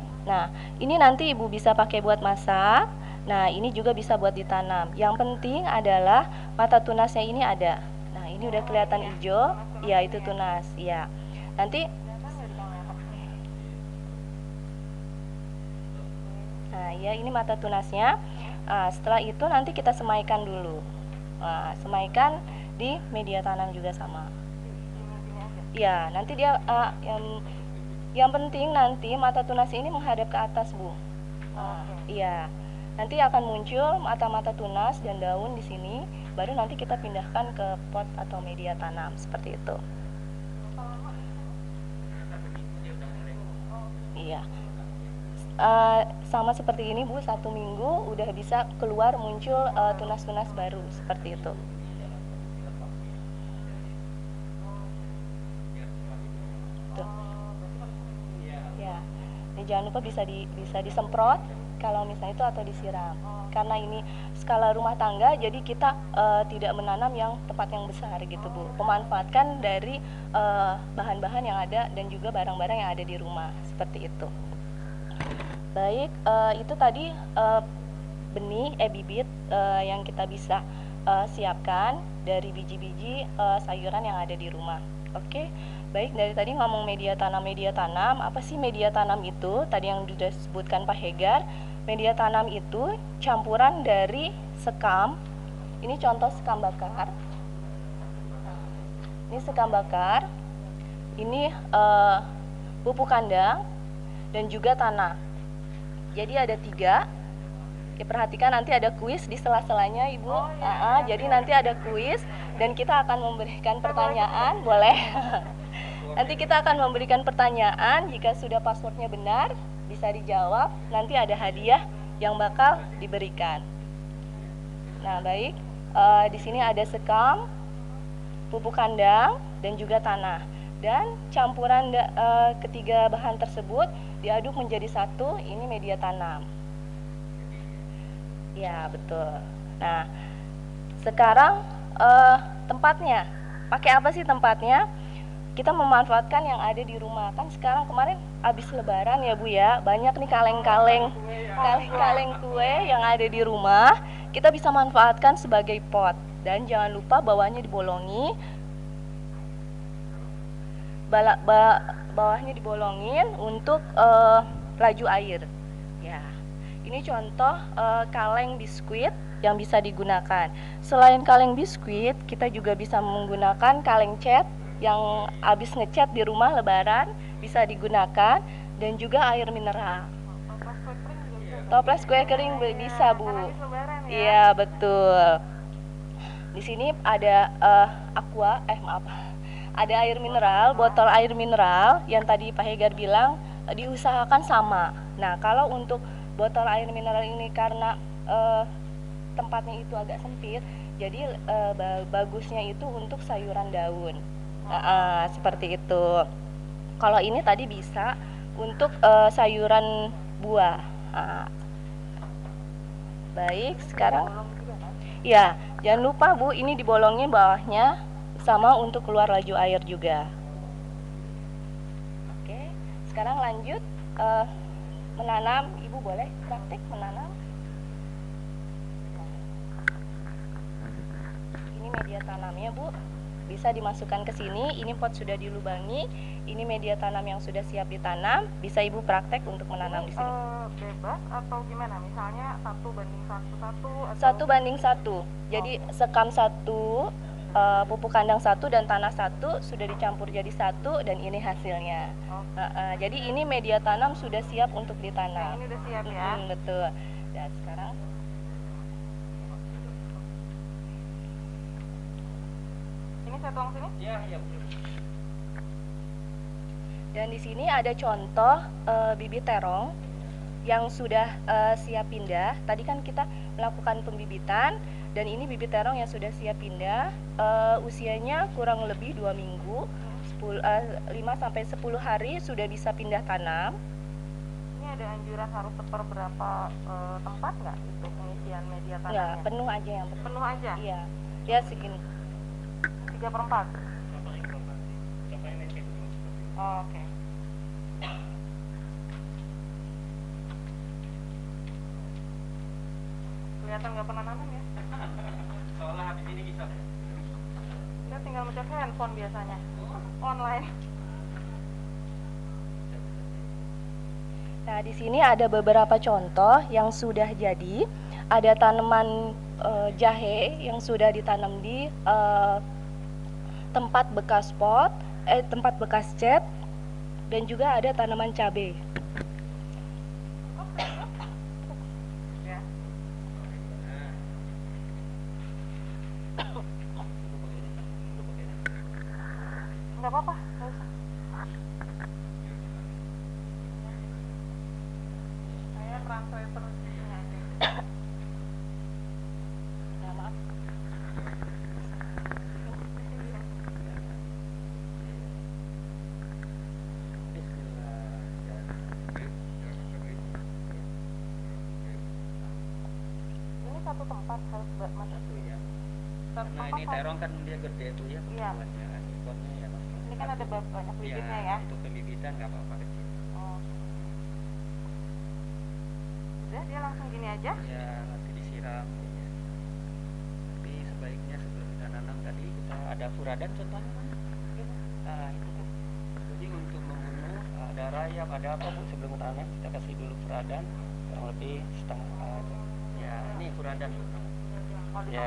ini nanti Ibu bisa pakai buat masak. Nah, ini juga bisa buat ditanam. Yang penting adalah mata tunasnya ini ada. Nah, ini udah kelihatan hijau. Ya, itu tunas. Ya. Nanti nah, ya ini mata tunasnya. Nah, setelah itu nanti kita semaikan dulu. Nah, semaikan di media tanam juga sama. Ya, nanti dia yang penting nanti mata tunas ini menghadap ke atas, Bu. Iya. Nanti akan muncul mata-mata tunas dan daun di sini, baru nanti kita pindahkan ke pot atau media tanam seperti itu. Iya. Sama seperti ini, Bu, 1 minggu udah bisa keluar muncul tunas-tunas baru seperti itu. Tuh. Ya. Ini jangan lupa bisa disemprot kalau misalnya itu atau disiram. Karena ini skala rumah tangga, jadi kita tidak menanam yang tempat yang besar gitu, Bu. Memanfaatkan dari bahan-bahan yang ada dan juga barang-barang yang ada di rumah seperti itu. Baik, itu tadi bibit yang kita bisa siapkan dari biji-biji sayuran yang ada di rumah. Oke. Baik, dari tadi ngomong media tanam. Apa sih media tanam itu? Tadi yang sudah disebutkan Pak Hegar. Media tanam itu campuran dari sekam. Ini contoh sekam bakar. Ini sekam bakar. Ini pupuk kandang dan juga tanah. Jadi ada 3. Ya, perhatikan nanti ada kuis di sela-selanya, Ibu. Jadi nanti ada kuis dan kita akan memberikan pertanyaan, boleh? Nanti kita akan memberikan pertanyaan, jika sudah passwordnya benar bisa dijawab, nanti ada hadiah yang bakal diberikan. Nah, baik, di sini ada sekam, pupuk kandang, dan juga tanah. Dan campuran ketiga bahan tersebut diaduk menjadi satu, ini media tanam. Ya, betul. Nah, sekarang tempatnya, pakai apa sih tempatnya? Kita memanfaatkan yang ada di rumah. Kan sekarang kemarin habis lebaran ya, Bu ya, banyak nih kaleng-kaleng kue yang ada di rumah, kita bisa manfaatkan sebagai pot. Dan jangan lupa bawahnya dibolongi, bawahnya dibolongin untuk laju air. Ya, ini contoh kaleng biskuit yang bisa digunakan. Selain kaleng biskuit, kita juga bisa menggunakan kaleng cat yang habis ngecat di rumah lebaran, bisa digunakan, dan juga air mineral. Toples kue kering bisa, Bu. Iya, betul. Di sini ada ada air mineral, botol air mineral yang tadi Pak Hegar bilang diusahakan sama. Nah, kalau untuk botol air mineral ini karena tempatnya itu agak sempit, jadi bagusnya itu untuk sayuran daun. Seperti itu. Kalau ini tadi bisa untuk sayuran buah. Baik, sekarang ya, jangan lupa, Bu, ini dibolongin bawahnya sama untuk keluar laju air juga. Oke, sekarang lanjut menanam. Ibu boleh praktik menanam. Ini media tanamnya, Bu. bisa dimasukkan ke sini. Ini pot sudah dilubangi, ini media tanam yang sudah siap ditanam. Bisa Ibu praktek untuk menanam di sini. Bebas atau gimana? Misalnya 1:1 atau 1:1. Jadi sekam 1, pupuk kandang 1 dan tanah 1 sudah dicampur jadi 1 dan ini hasilnya. Jadi ini media tanam sudah siap untuk ditanam. Ini udah siap ya? Betul. Dan sekarang ini saya tuang sini? Iya. Dan di sini ada contoh bibit terong yang sudah siap pindah. Tadi kan kita melakukan pembibitan dan ini bibit terong yang sudah siap pindah. Usianya kurang lebih 2 minggu, 5-10 hari sudah bisa pindah tanam. Ini ada anjuran harus seperberapa tempat nggak itu pengisian media tanamnya? Nggak, penuh aja yang penting. Penuh aja? Iya, ya segini. 3/4? Oh, oke. Kelihatan nggak pernah nanam ya? Soalnya habis ini bisa. Saya tinggal mencet handphone biasanya. Online. Nah, di sini ada beberapa contoh yang sudah jadi. Ada tanaman jahe yang sudah ditanam di tempat bekas pot, tempat bekas cat, dan juga ada tanaman cabai. Nggak apa-apa, nggak usah. Saya translator di sini aja. Ya, maaf. Ini satu tempat harus masuk. Nah ini terong kan dia gede tuh ya pertumbuhannya. Potnya ya. Ini kan ada banyak bibitnya ya. Untuk pembibitan nggak apa-apa kecil. Oh. Udah dia langsung gini aja? Ya nanti disiram. Ya. Tapi sebaiknya sebelum kita nanam tadi kita ada furadan contohnya mana? Nah itu kan. Jadi untuk membunuh ada rayap ada apa Bu sebelum tanam kita kasih dulu furadan kurang lebih setengah. Ya ini furadan Bu. Ya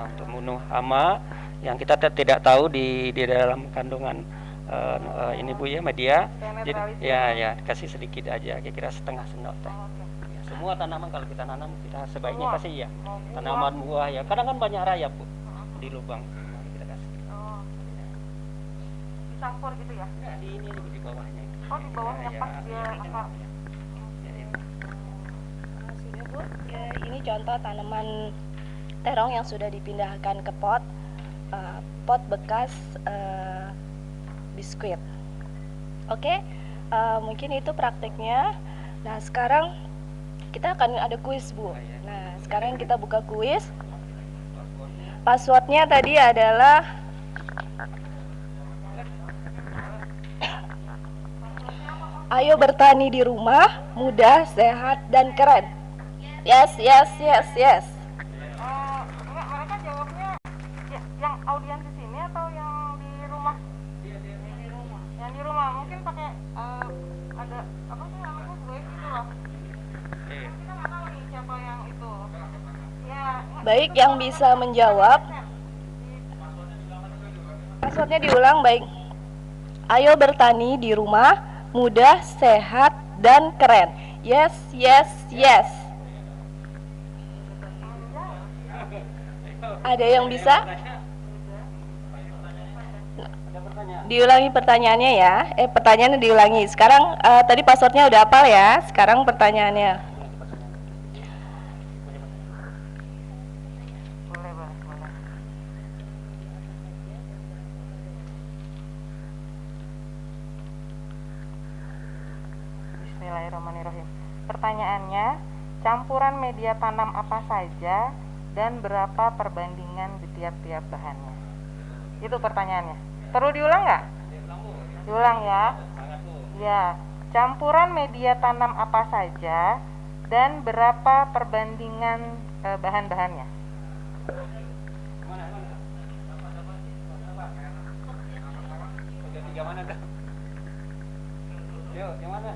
untuk membunuh hama yang kita tidak tahu di dalam kandungan ini Bu ya media. Jadi ya kasih sedikit aja kira-kira setengah sendok teh. Ya, semua tanaman kalau kita nanam kita sebaiknya kasih ya. Tanaman buah ya kadang kan banyak rayap Bu di lubang. Mari kita kasih. Oh. Dicampur gitu ya? Ya di ini di bawahnya. Oh di bawahnya ya, pas dia akar. Sudah Bu, ya, ini contoh tanaman terong yang sudah dipindahkan ke pot bekas biskuit. Oke, mungkin itu prakteknya. Nah sekarang kita akan ada kuis Bu. Nah sekarang kita buka kuis. Passwordnya tadi adalah ayo bertani di rumah, mudah, sehat, dan keren. Yes. Enggak, mereka jawabnya yang audiens di sini atau yang di rumah? Di rumah. Yang di rumah mungkin pakai ada apa sih namanya voice gitu loh. Kita nggak tahu nih siapa yang itu. Ya. Baik, yang bisa menjawab. Passwordnya diulang, baik. Ayo bertani di rumah, mudah, sehat, dan keren. Yes. Ada yang bisa? Diulangi pertanyaannya ya. Pertanyaannya diulangi. Sekarang tadi passwordnya udah hafal ya. Sekarang pertanyaannya. Boleh. Bismillahirrahmanirrahim. Pertanyaannya, campuran media tanam apa saja dan berapa perbandingan di tiap-tiap bahannya? Itu pertanyaannya. Perlu diulang nggak? Diulang ya. Ya, campuran media tanam apa saja dan berapa perbandingan bahan-bahannya? ada? Yuk, yang mana?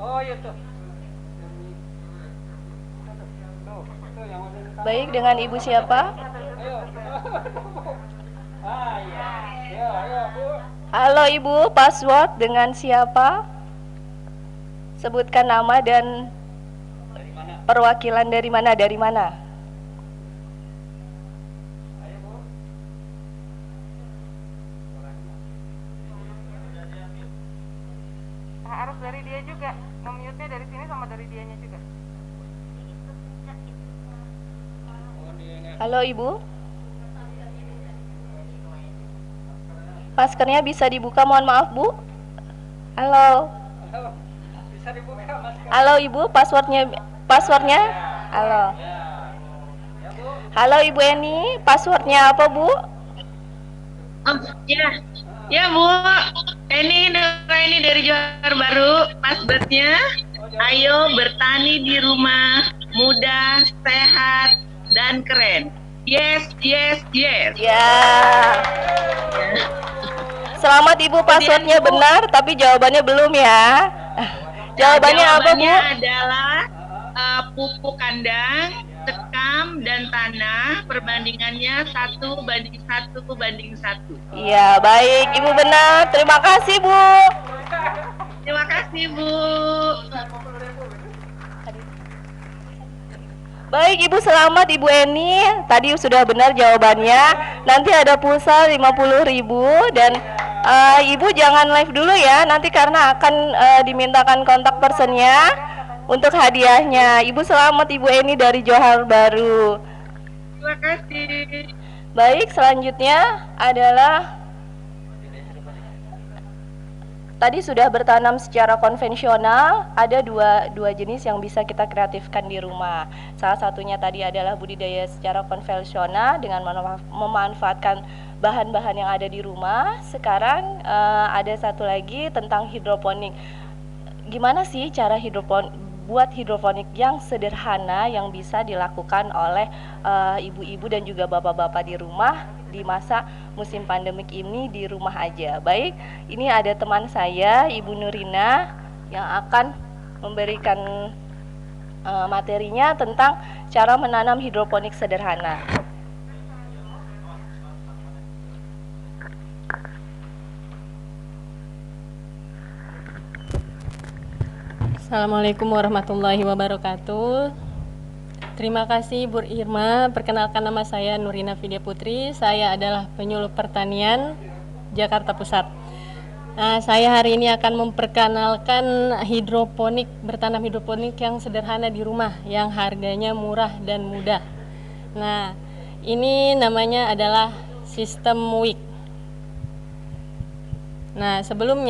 Oh iya tuh. Tuh yang mana? Baik, dengan Ibu siapa? Ayo. Ah iya. Ayo Bu. Halo Ibu, password dengan siapa? Sebutkan nama dan Dari mana? perwakilan dari mana? Dari mana? Ayo Bu. Harus dari dia juga. Nge-mute-nya dari sini sama dari dianya juga. Halo Ibu. Maskernya bisa dibuka, mohon maaf Bu. Halo. Bisa dibuka masker. Halo Ibu, passwordnya? Halo. Halo Ibu Eni, passwordnya apa Bu? Oh ya Bu, ini dari Johar Baru, passwordnya. Ayo bertani di rumah, mudah, sehat, dan keren. Yes. Ya. Selamat Ibu, passwordnya benar, tapi jawabannya belum ya. Jawabannya apa Bu? Adalah pupuk kandang, sekam, dan tanah. Perbandingannya 1:1:1. Iya, baik Ibu benar. Terima kasih Bu. Terima kasih Bu. Baik Ibu, selamat Ibu Eni. Tadi sudah benar jawabannya. Nanti ada pulsa 50.000 dan Ibu jangan live dulu ya. Nanti karena akan dimintakan kontak personnya untuk hadiahnya. Ibu selamat Ibu Eni dari Johar Baru. Terima kasih. Baik, selanjutnya adalah tadi sudah bertanam secara konvensional, ada dua jenis yang bisa kita kreatifkan di rumah. Salah satunya tadi adalah budidaya secara konvensional dengan memanfaatkan bahan-bahan yang ada di rumah. Sekarang ada satu lagi tentang hidroponik. Gimana sih cara buat hidroponik yang sederhana yang bisa dilakukan oleh ibu-ibu dan juga bapak-bapak di rumah di masa musim pandemik ini di rumah aja. Baik, ini ada teman saya, Ibu Nurina, yang akan memberikan materinya tentang cara menanam hidroponik sederhana. Assalamualaikum warahmatullahi wabarakatuh. Terima kasih Bu Irma. Perkenalkan, nama saya Nurina Vidya Putri. Saya adalah penyuluh pertanian Jakarta Pusat. Nah, saya hari ini akan memperkenalkan bertanam hidroponik yang sederhana di rumah, yang harganya murah dan mudah. Nah, ini namanya adalah sistem WIC. Nah, sebelum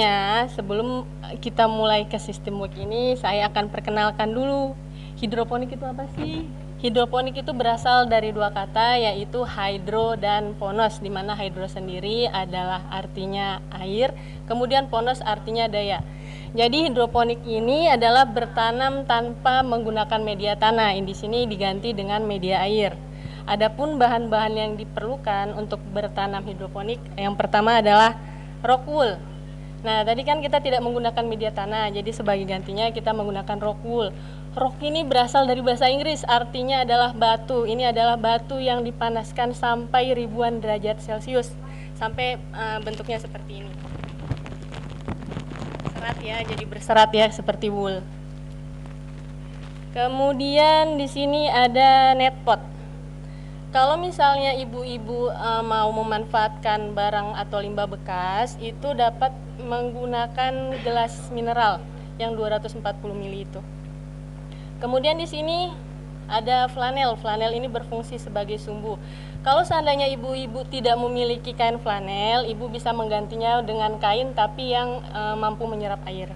kita mulai ke sistem WIC ini, saya akan perkenalkan dulu hidroponik itu apa sih? Hidroponik itu berasal dari dua kata, yaitu hydro dan ponos, di mana hydro sendiri adalah artinya air, kemudian ponos artinya daya. Jadi hidroponik ini adalah bertanam tanpa menggunakan media tanah. Di sini diganti dengan media air. Adapun bahan-bahan yang diperlukan untuk bertanam hidroponik, yang pertama adalah rock wool. Nah, tadi kan kita tidak menggunakan media tanah, jadi sebagai gantinya kita menggunakan rock wool. Rock ini berasal dari bahasa Inggris, artinya adalah batu. Ini adalah batu yang dipanaskan sampai ribuan derajat Celcius, sampai bentuknya seperti ini. Serat ya, jadi berserat ya, seperti wool. Kemudian di sini ada net pot. Kalau misalnya ibu-ibu mau memanfaatkan barang atau limbah bekas, itu dapat menggunakan gelas mineral yang 240 ml itu. Kemudian di sini ada flanel. Flanel ini berfungsi sebagai sumbu. Kalau seandainya ibu-ibu tidak memiliki kain flanel, ibu bisa menggantinya dengan kain tapi yang mampu menyerap air.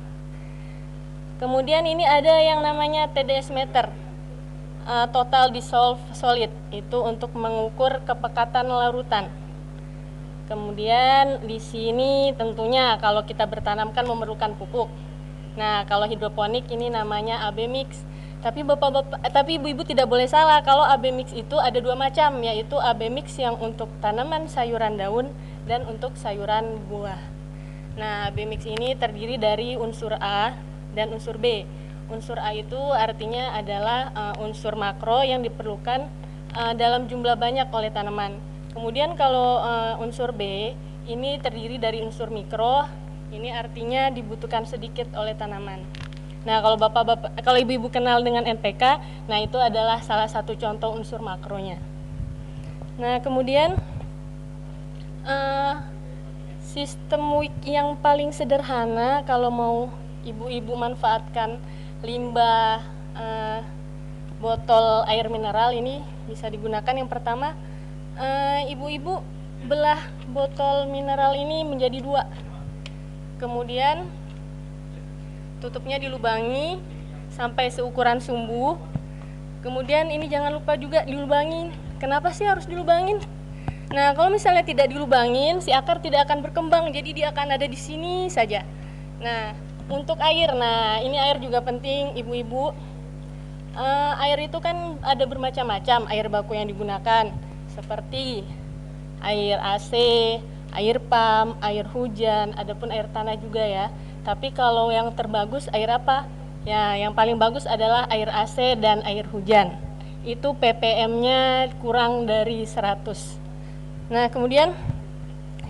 Kemudian ini ada yang namanya TDS meter, total dissolved solid, itu untuk mengukur kepekatan larutan. Kemudian di sini tentunya kalau kita bertanam kan memerlukan pupuk. Nah, kalau hidroponik ini namanya AB mix. Tapi ibu-ibu tidak boleh salah, kalau AB mix itu ada dua macam, yaitu AB mix yang untuk tanaman sayuran daun dan untuk sayuran buah. Nah, AB mix ini terdiri dari unsur A dan unsur B. Unsur A itu artinya adalah unsur makro yang diperlukan dalam jumlah banyak oleh tanaman. Kemudian kalau unsur B ini terdiri dari unsur mikro, ini artinya dibutuhkan sedikit oleh tanaman. Nah, kalau ibu-ibu kenal dengan NPK, nah itu adalah salah satu contoh unsur makronya. Nah, kemudian sistem WIC yang paling sederhana kalau mau ibu-ibu manfaatkan limbah botol air mineral ini bisa digunakan. Yang pertama, ibu-ibu belah botol mineral ini menjadi 2. Kemudian tutupnya dilubangi sampai seukuran sumbu. Kemudian ini jangan lupa juga dilubangin. Kenapa sih harus dilubangin? Nah, kalau misalnya tidak dilubangin, si akar tidak akan berkembang, jadi dia akan ada di sini saja. Nah, untuk air, nah ini air juga penting, ibu-ibu. Air itu kan ada bermacam-macam air baku yang digunakan, seperti air AC, air pam, air hujan, adapun air tanah juga ya. Tapi kalau yang terbagus air apa? Ya, yang paling bagus adalah air AC dan air hujan. Itu ppm-nya kurang dari 100. Nah, kemudian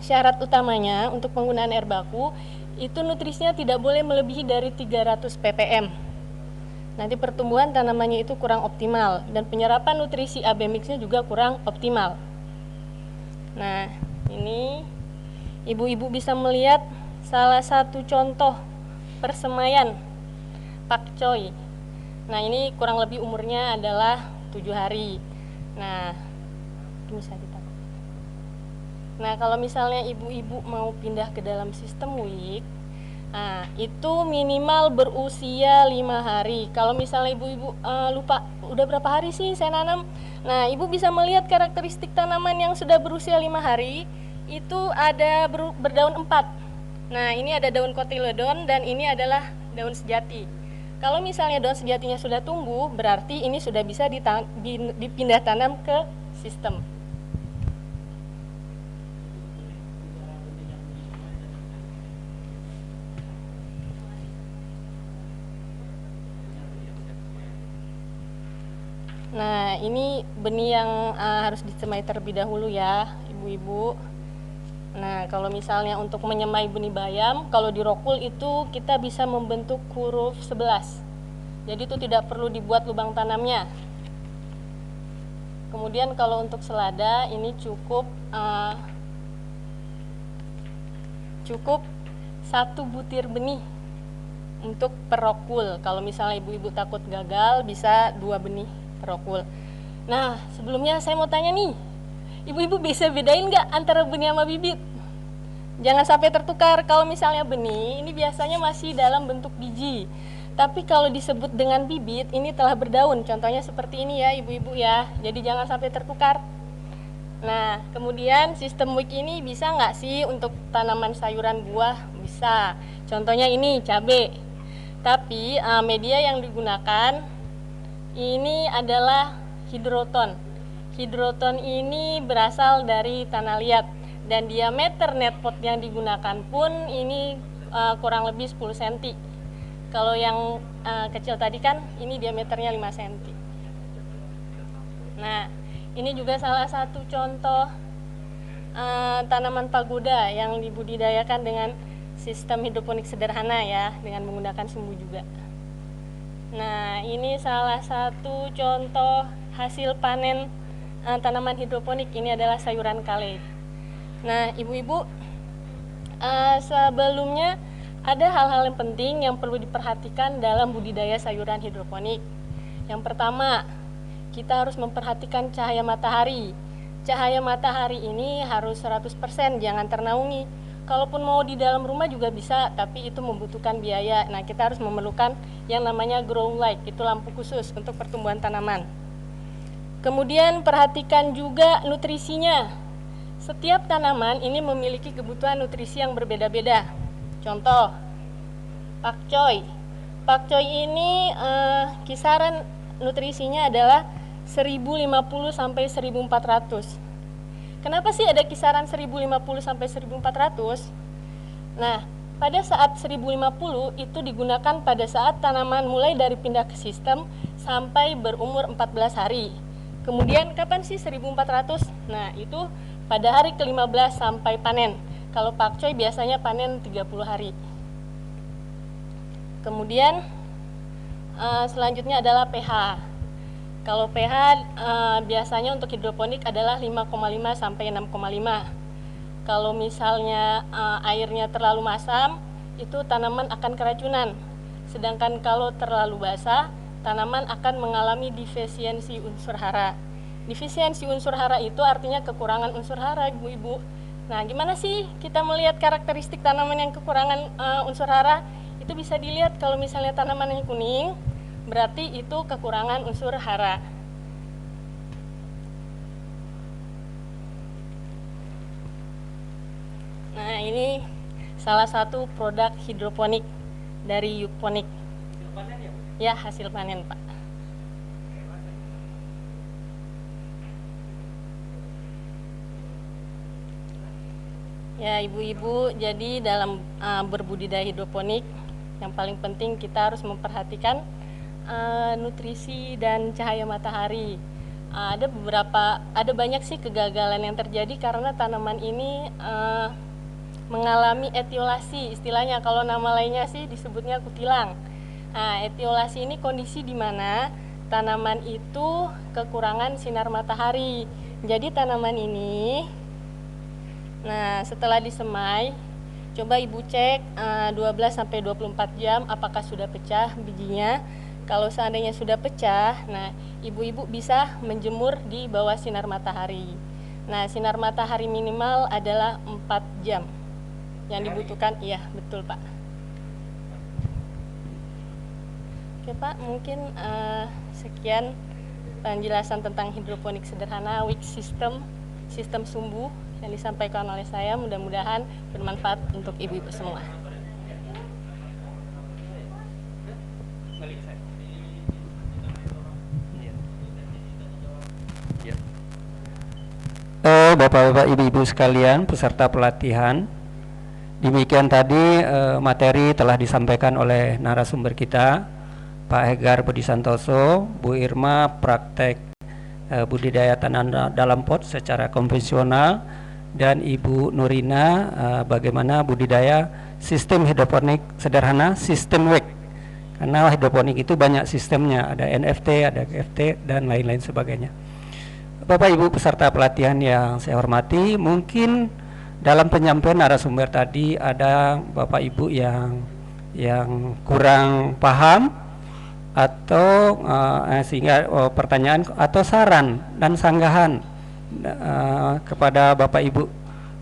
syarat utamanya untuk penggunaan air baku itu nutrisinya tidak boleh melebihi dari 300 ppm. Nanti pertumbuhan tanamannya itu kurang optimal dan penyerapan nutrisi AB mix-nya juga kurang optimal. Nah, ini ibu-ibu bisa melihat salah satu contoh persemaian pakcoy. Nah, ini kurang lebih umurnya adalah 7 hari. Nah, bisa ditaruh. Nah, kalau misalnya ibu-ibu mau pindah ke dalam sistem WIC, nah, itu minimal berusia 5 hari. Kalau misalnya ibu-ibu lupa udah berapa hari sih saya nanam, nah ibu bisa melihat karakteristik tanaman yang sudah berusia 5 hari itu ada berdaun 4. Nah, ini ada daun kotiledon dan ini adalah daun sejati. Kalau misalnya daun sejatinya sudah tumbuh, berarti ini sudah bisa dipindah tanam ke sistem. Nah, ini benih yang harus disemai terlebih dahulu ya, ibu-ibu. Nah, kalau misalnya untuk menyemai benih bayam, kalau di rokul itu kita bisa membentuk huruf 11. Jadi itu tidak perlu dibuat lubang tanamnya. Kemudian kalau untuk selada ini cukup 1 butir benih untuk per rokul. Kalau misalnya ibu-ibu takut gagal, bisa 2 benih per rokul. Nah, sebelumnya saya mau tanya nih, ibu-ibu bisa bedain nggak antara benih sama bibit? Jangan sampai tertukar. Kalau misalnya benih, ini biasanya masih dalam bentuk biji. Tapi kalau disebut dengan bibit, ini telah berdaun. Contohnya seperti ini ya, ibu-ibu ya. Jadi jangan sampai tertukar. Nah, kemudian sistem WIC ini bisa nggak sih untuk tanaman sayuran buah? Bisa. Contohnya ini, cabai. Tapi media yang digunakan ini adalah hidroton. Hidroton ini berasal dari tanah liat. Dan diameter netpot yang digunakan pun ini kurang lebih 10 cm. Kalau yang kecil tadi kan ini diameternya 5 cm. Nah, ini juga salah satu contoh tanaman pagoda yang dibudidayakan dengan sistem hidroponik sederhana ya, dengan menggunakan sumbu juga. Nah, ini salah satu contoh hasil panen tanaman hidroponik. Ini adalah sayuran kale. Nah, ibu-ibu, sebelumnya ada hal-hal yang penting yang perlu diperhatikan dalam budidaya sayuran hidroponik. Yang pertama, kita harus memperhatikan cahaya matahari. Cahaya matahari ini harus 100%, jangan ternaungi. Kalaupun mau di dalam rumah juga bisa, tapi itu membutuhkan biaya. Nah, kita harus memerlukan yang namanya grow light, itu lampu khusus untuk pertumbuhan tanaman. Kemudian perhatikan juga nutrisinya. Setiap tanaman ini memiliki kebutuhan nutrisi yang berbeda-beda. Contoh, pakcoy. Pakcoy ini kisaran nutrisinya adalah 1050 sampai 1400. Kenapa sih ada kisaran 1050 sampai 1400? Nah, pada saat 1050 itu digunakan pada saat tanaman mulai dari pindah ke sistem sampai berumur 14 hari. Kemudian kapan sih 1400? Nah, itu pada hari ke-15 sampai panen. Kalau pakcoy biasanya panen 30 hari. Kemudian selanjutnya adalah pH. Kalau pH biasanya untuk hidroponik adalah 5,5 sampai 6,5. Kalau misalnya airnya terlalu masam, itu tanaman akan keracunan. Sedangkan kalau terlalu basah, tanaman akan mengalami defisiensi unsur hara. Defisiensi unsur hara itu artinya kekurangan unsur hara, Ibu-ibu. Nah, gimana sih kita melihat karakteristik tanaman yang kekurangan unsur hara? Itu bisa dilihat kalau misalnya tanamannya kuning, berarti itu kekurangan unsur hara. Nah, ini salah satu produk hidroponik dari Yukponik. Ya, hasil panen, Pak. Ya, ibu-ibu, jadi dalam berbudidaya hidroponik yang paling penting kita harus memperhatikan nutrisi dan cahaya matahari. Ada banyak sih kegagalan yang terjadi karena tanaman ini mengalami etiolasi, istilahnya kalau nama lainnya sih disebutnya kutilang. Nah, etiolasi ini kondisi di mana tanaman itu kekurangan sinar matahari. Jadi tanaman ini, nah setelah disemai, coba ibu cek 12-24 jam apakah sudah pecah bijinya. Kalau seandainya sudah pecah, nah ibu-ibu bisa menjemur di bawah sinar matahari. Nah, sinar matahari minimal adalah 4 jam yang dibutuhkan. Iya, betul Pak. Oke Pak, mungkin sekian penjelasan tentang hidroponik sederhana, weak system, sistem sumbu yang disampaikan oleh saya. Mudah-mudahan bermanfaat untuk ibu-ibu semua. Bapak-bapak, ibu-ibu sekalian, peserta pelatihan, demikian tadi materi telah disampaikan oleh narasumber kita, Pak Hegar Budi Santoso, Bu Irma praktek budidaya tanaman dalam pot secara konvensional, dan Ibu Nurina bagaimana budidaya sistem hidroponik sederhana, sistem WEC. Karena hidroponik itu banyak sistemnya, ada NFT, ada GFT, dan lain-lain sebagainya. Bapak Ibu peserta pelatihan yang saya hormati, mungkin dalam penyampaian narasumber tadi ada Bapak Ibu yang kurang paham atau sehingga pertanyaan atau saran dan sanggahan kepada Bapak Ibu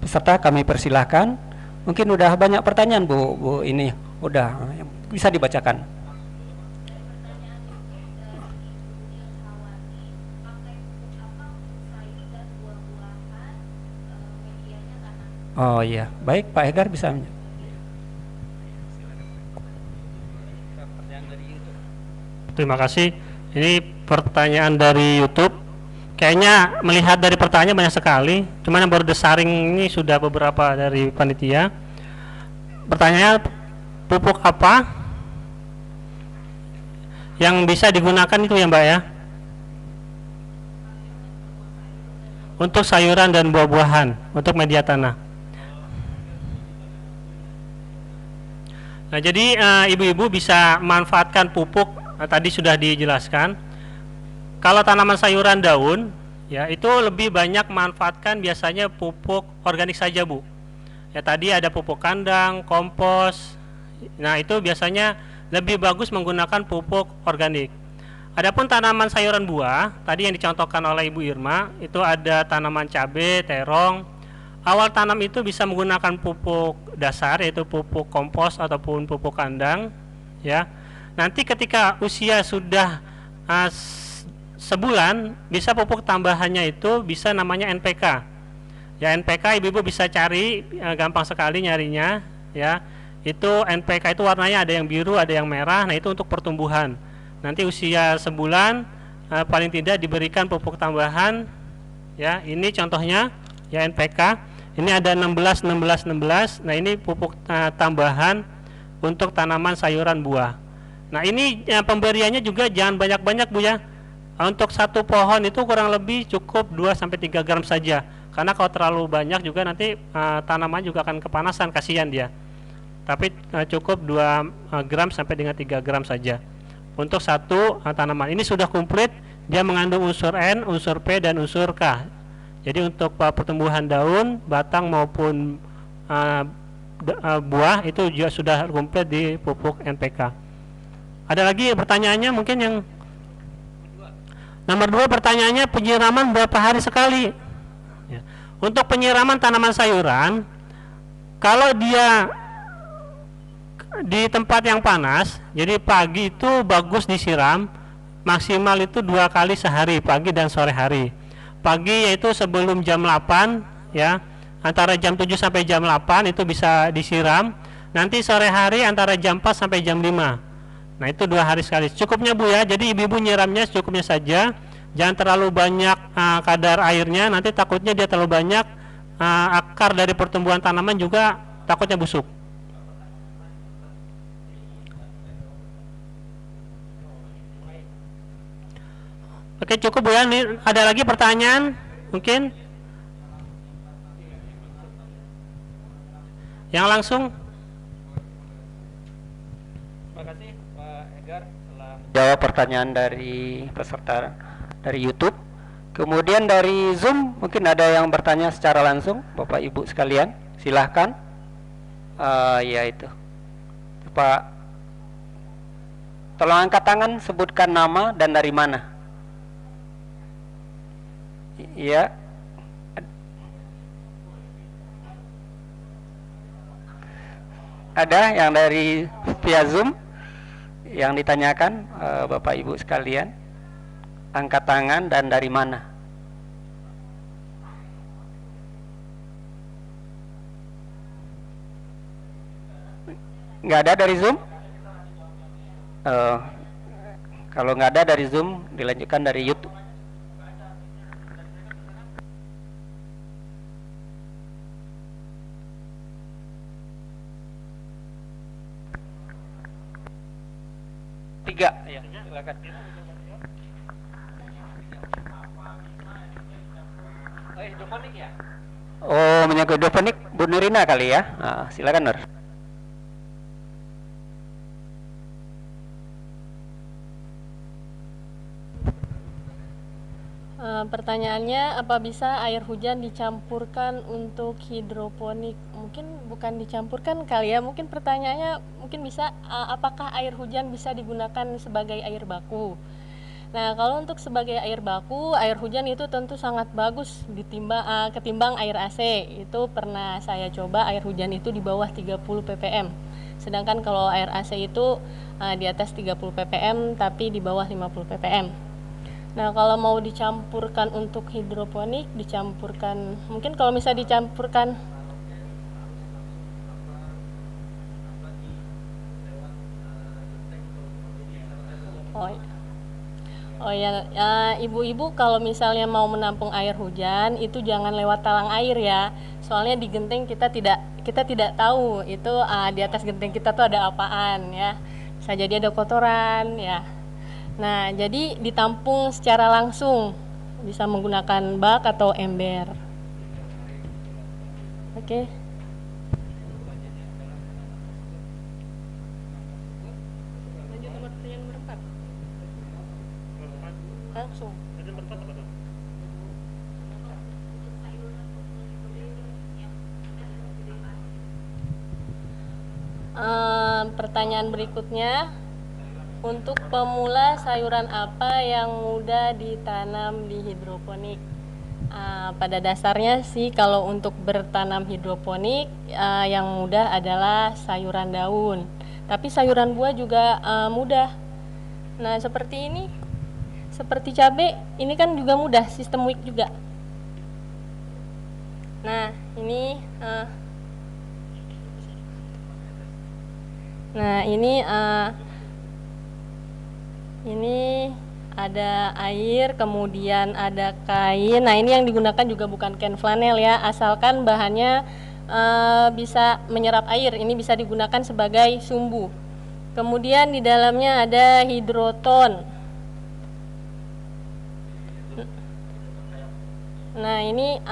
peserta kami persilahkan. Mungkin udah banyak pertanyaan Bu ini udah bisa dibacakan. Oh iya, baik Pak Hegar bisa. Terima kasih. Ini pertanyaan dari YouTube. Kayaknya melihat dari pertanyaan banyak sekali. Cuman yang baru disaring ini sudah beberapa dari panitia. Pertanyaannya, pupuk apa yang bisa digunakan itu ya Mbak ya? Untuk sayuran dan buah-buahan, untuk media tanah. Nah, jadi ibu-ibu bisa manfaatkan pupuk tadi sudah dijelaskan. Kalau tanaman sayuran daun, ya itu lebih banyak manfaatkan biasanya pupuk organik saja Bu. Ya tadi ada pupuk kandang, kompos. Nah itu biasanya lebih bagus menggunakan pupuk organik. Adapun tanaman sayuran buah, tadi yang dicontohkan oleh Ibu Irma, itu ada tanaman cabai, terong. Awal tanam itu bisa menggunakan pupuk dasar yaitu pupuk kompos ataupun pupuk kandang ya. Nanti ketika usia sudah sebulan bisa pupuk tambahannya itu bisa namanya NPK. Ya NPK ibu-ibu bisa cari gampang sekali nyarinya ya. Itu NPK itu warnanya ada yang biru, ada yang merah. Nah, itu untuk pertumbuhan. Nanti usia sebulan paling tidak diberikan pupuk tambahan ya. Ini contohnya ya NPK. Ini ada 16, 16, 16. Nah ini pupuk tambahan untuk tanaman sayuran buah. Nah ini pemberiannya juga jangan banyak-banyak Bu ya. Untuk satu pohon itu kurang lebih cukup 2-3 gram saja. Karena kalau terlalu banyak juga nanti tanaman juga akan kepanasan, kasihan dia. Tapi cukup 2 gram sampai dengan 3 gram saja untuk satu tanaman. Ini sudah komplit, dia mengandung unsur N, unsur P, dan unsur K. Jadi untuk pertumbuhan daun, batang maupun buah itu juga sudah komplit di pupuk NPK. Ada lagi pertanyaannya mungkin yang nomor 2, pertanyaannya penyiraman berapa hari sekali? Ya. Untuk penyiraman tanaman sayuran, kalau dia di tempat yang panas, jadi pagi itu bagus disiram, maksimal itu 2 kali sehari, pagi dan sore hari. Pagi yaitu sebelum jam 8 ya, antara jam 7 sampai jam 8 itu bisa disiram. Nanti sore hari antara jam 4 sampai jam 5. Nah itu 2 hari sekali, cukupnya Bu ya. Jadi ibu-ibu nyiramnya secukupnya saja, jangan terlalu banyak kadar airnya, nanti takutnya dia terlalu banyak, akar dari pertumbuhan tanaman juga takutnya busuk. Oke, cukup Bu ya. Ini ada lagi pertanyaan mungkin yang langsung? Terima kasih Pak Edgar telah menjawab pertanyaan dari peserta dari YouTube. Kemudian dari Zoom mungkin ada yang bertanya secara langsung, Bapak Ibu sekalian, silahkan. Ya itu, Pak, tolong angkat tangan, sebutkan nama dan dari mana. Iya. Ada yang dari via Zoom yang ditanyakan, Bapak Ibu sekalian, angkat tangan dan dari mana. Nggak ada dari Zoom? Kalau nggak ada dari Zoom, dilanjutkan dari YouTube. Ya, silakan. Hidroponik ya? Oh, menyangkut hidroponik, Bu Nurina kali ya. Silakan Nur. Pertanyaannya, apa bisa air hujan dicampurkan untuk hidroponik? Mungkin bukan dicampurkan kali ya, mungkin pertanyaannya mungkin bisa apakah air hujan bisa digunakan sebagai air baku? Nah, kalau untuk sebagai air baku, air hujan itu tentu sangat bagus ketimbang air AC. Itu pernah saya coba, air hujan itu di bawah 30 ppm. Sedangkan kalau air AC itu di atas 30 ppm tapi di bawah 50 ppm. Nah, kalau mau dicampurkan untuk hidroponik, dicampurkan, mungkin kalau misalnya dicampurkan ibu-ibu kalau misalnya mau menampung air hujan itu jangan lewat talang air ya. Soalnya di genteng kita tidak tahu itu di atas genteng kita tuh ada apaan ya. Bisa jadi ada kotoran ya. Nah, jadi ditampung secara langsung, bisa menggunakan bak atau ember. Oke. Lanjut nomor pertanyaan nomor 4. Langsung. Pertanyaan berikutnya, untuk pemula sayuran apa yang mudah ditanam di hidroponik? Pada dasarnya sih kalau untuk bertanam hidroponik yang mudah adalah sayuran daun. Tapi sayuran buah juga mudah. Nah, seperti ini, seperti cabai, ini kan juga mudah, sistem wick juga. Nah, ini ada air, kemudian ada kain. Nah, ini yang digunakan juga bukan kain flanel ya, asalkan bahannya bisa menyerap air. Ini bisa digunakan sebagai sumbu. Kemudian di dalamnya ada hidroton. Nah, ini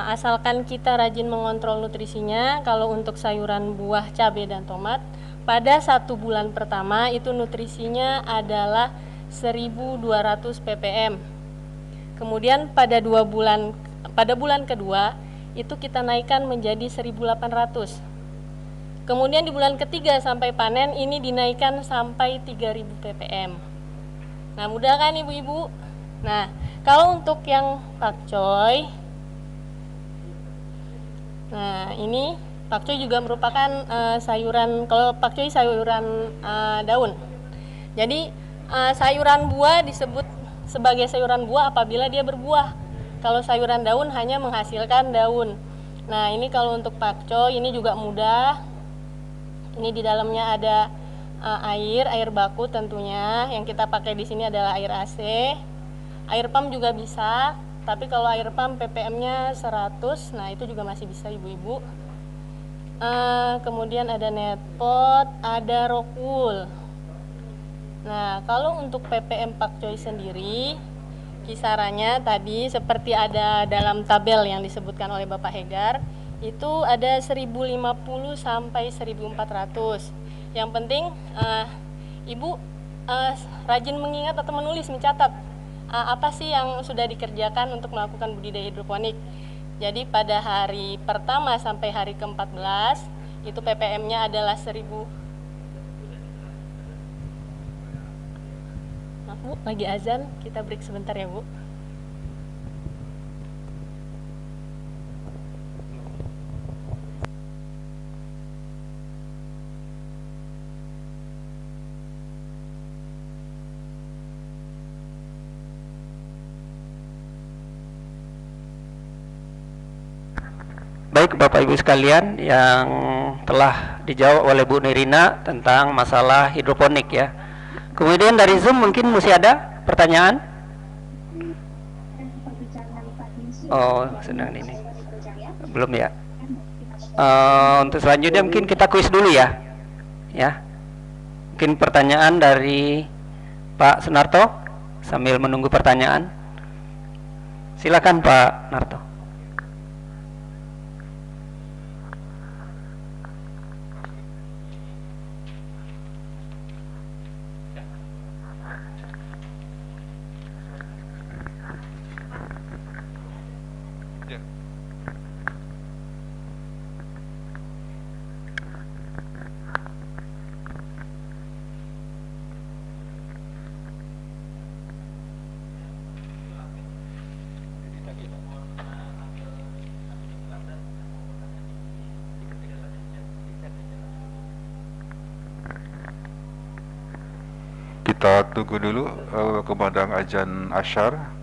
asalkan kita rajin mengontrol nutrisinya. Kalau untuk sayuran, buah, cabai, dan tomat, pada 1 bulan pertama itu nutrisinya adalah 1200 ppm. Kemudian pada bulan kedua itu kita naikkan menjadi 1800. Kemudian di bulan ketiga sampai panen ini dinaikkan sampai 3000 ppm. Nah, mudah kan ibu-ibu? Nah, kalau untuk yang pakcoy, nah ini pakcoy juga merupakan sayuran. Kalau pakcoy sayuran daun. Jadi sayuran buah disebut sebagai sayuran buah apabila dia berbuah. Kalau sayuran daun hanya menghasilkan daun. Nah, ini kalau untuk pakcoy ini juga mudah. Ini di dalamnya ada air baku tentunya. Yang kita pakai di sini adalah air AC. Air pump juga bisa, tapi kalau air pump ppm-nya 100. Nah, itu juga masih bisa ibu-ibu. Kemudian ada netpot, ada rockwool. Nah, kalau untuk ppm pakcoy sendiri kisarannya tadi seperti ada dalam tabel yang disebutkan oleh Bapak Hegar, itu ada 1050 sampai 1400. Yang penting ibu rajin mengingat atau menulis, mencatat apa sih yang sudah dikerjakan untuk melakukan budidaya hidroponik. Jadi pada hari pertama sampai hari ke-14 itu ppm-nya adalah 1000. Maaf Bu, lagi azan, kita break sebentar ya Bu. Baik Bapak Ibu sekalian, yang telah dijawab oleh Bu Nirina tentang masalah hidroponik ya. Kemudian dari Zoom mungkin masih ada pertanyaan? Oh, sedang ini. Belum ya? Untuk selanjutnya mungkin kita kuis dulu ya. Ya. Mungkin pertanyaan dari Pak Sunarto sambil menunggu pertanyaan. Silakan Pak Narto. Kita tunggu dulu kumandang azan asyar.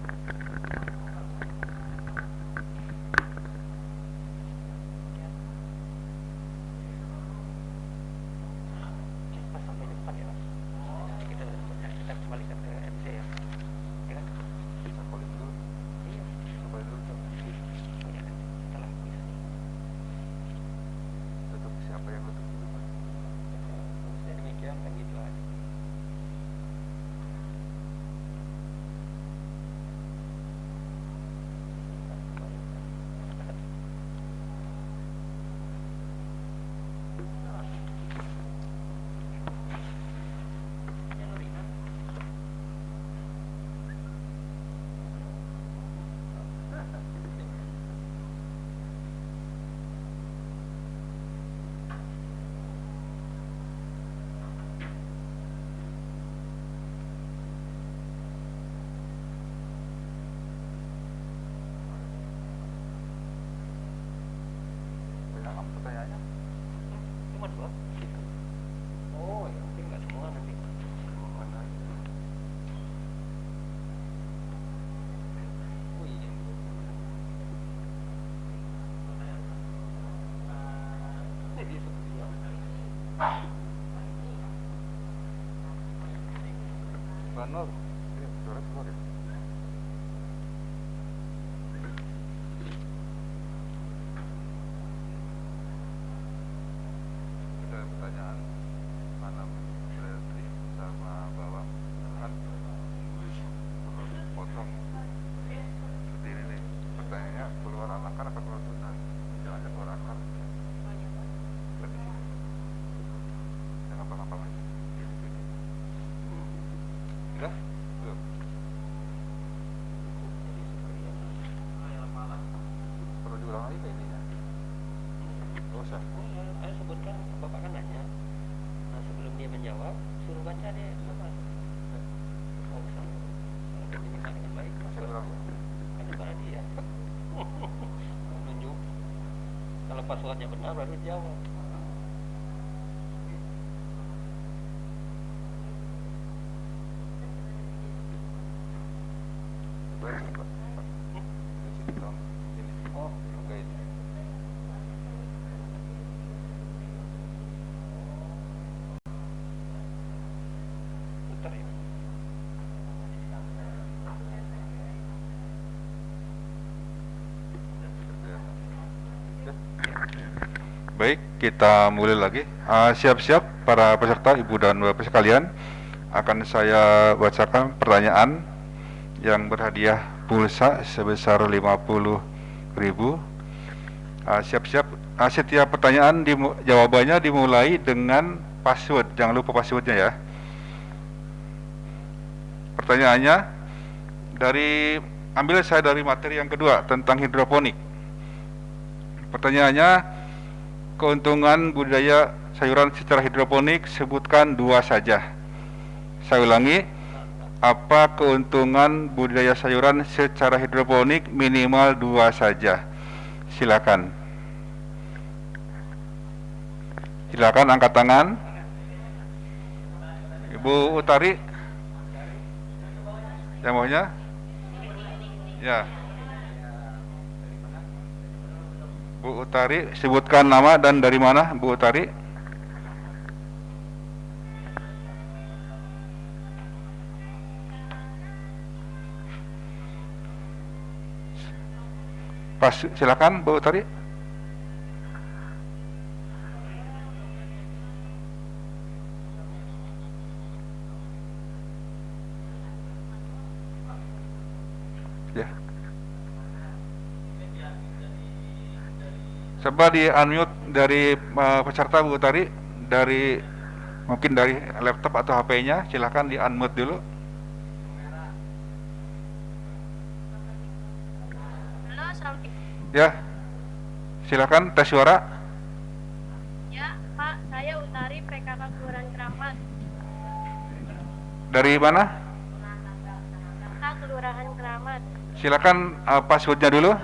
Nur. Ini suara keluar ya? Ada pertanyaan tanam seledri sama bawang kan potong seperti ini nih. Pertanyaannya keluar akar apa keluar tunas? Jangan keluar akar. Lebih sini. Jangan apa-apa lagi. Sudah? Belum? Perlu diulang lagi ke ininya? Gak usah. Saya sebutkan, Bapak kan nanya. Nah, sebelum dia menjawab, suruh baca deh, Bapak. Oh, usah. Kalau dia menyimak dengan baik, Saya ulang ya? kan kepada dia. Menunjuk. Kalau passwordnya benar, baru jawab. Oh, oke ini. Putar ya. Baik, kita mulai lagi. Siap-siap para peserta, Ibu dan Bapak sekalian. Akan saya bacakan pertanyaan yang berhadiah pulsa sebesar 50.000. Siap-siap. Setiap pertanyaan jawabannya dimulai dengan password. Jangan lupa passwordnya ya. Pertanyaannya ambil saya dari materi yang kedua tentang hidroponik. Pertanyaannya, keuntungan budidaya sayuran secara hidroponik sebutkan 2 saja. Saya ulangi, apa keuntungan budidaya sayuran secara hidroponik? Minimal 2 saja. Silakan. Silakan angkat tangan. Ibu Utari, yang maunya? Ya. Bu Utari, sebutkan nama dan dari mana, Bu Utari? Silakan Bu Utari. Ya. Coba di unmute dari peserta Bu Utari, mungkin dari laptop atau HP-nya, silakan di unmute dulu. Ya, silakan tes suara. Ya, Pak, saya Utari PKK Kelurahan Keramat. Dari mana? PKK Kelurahan Keramat. Silakan passwordnya dulu.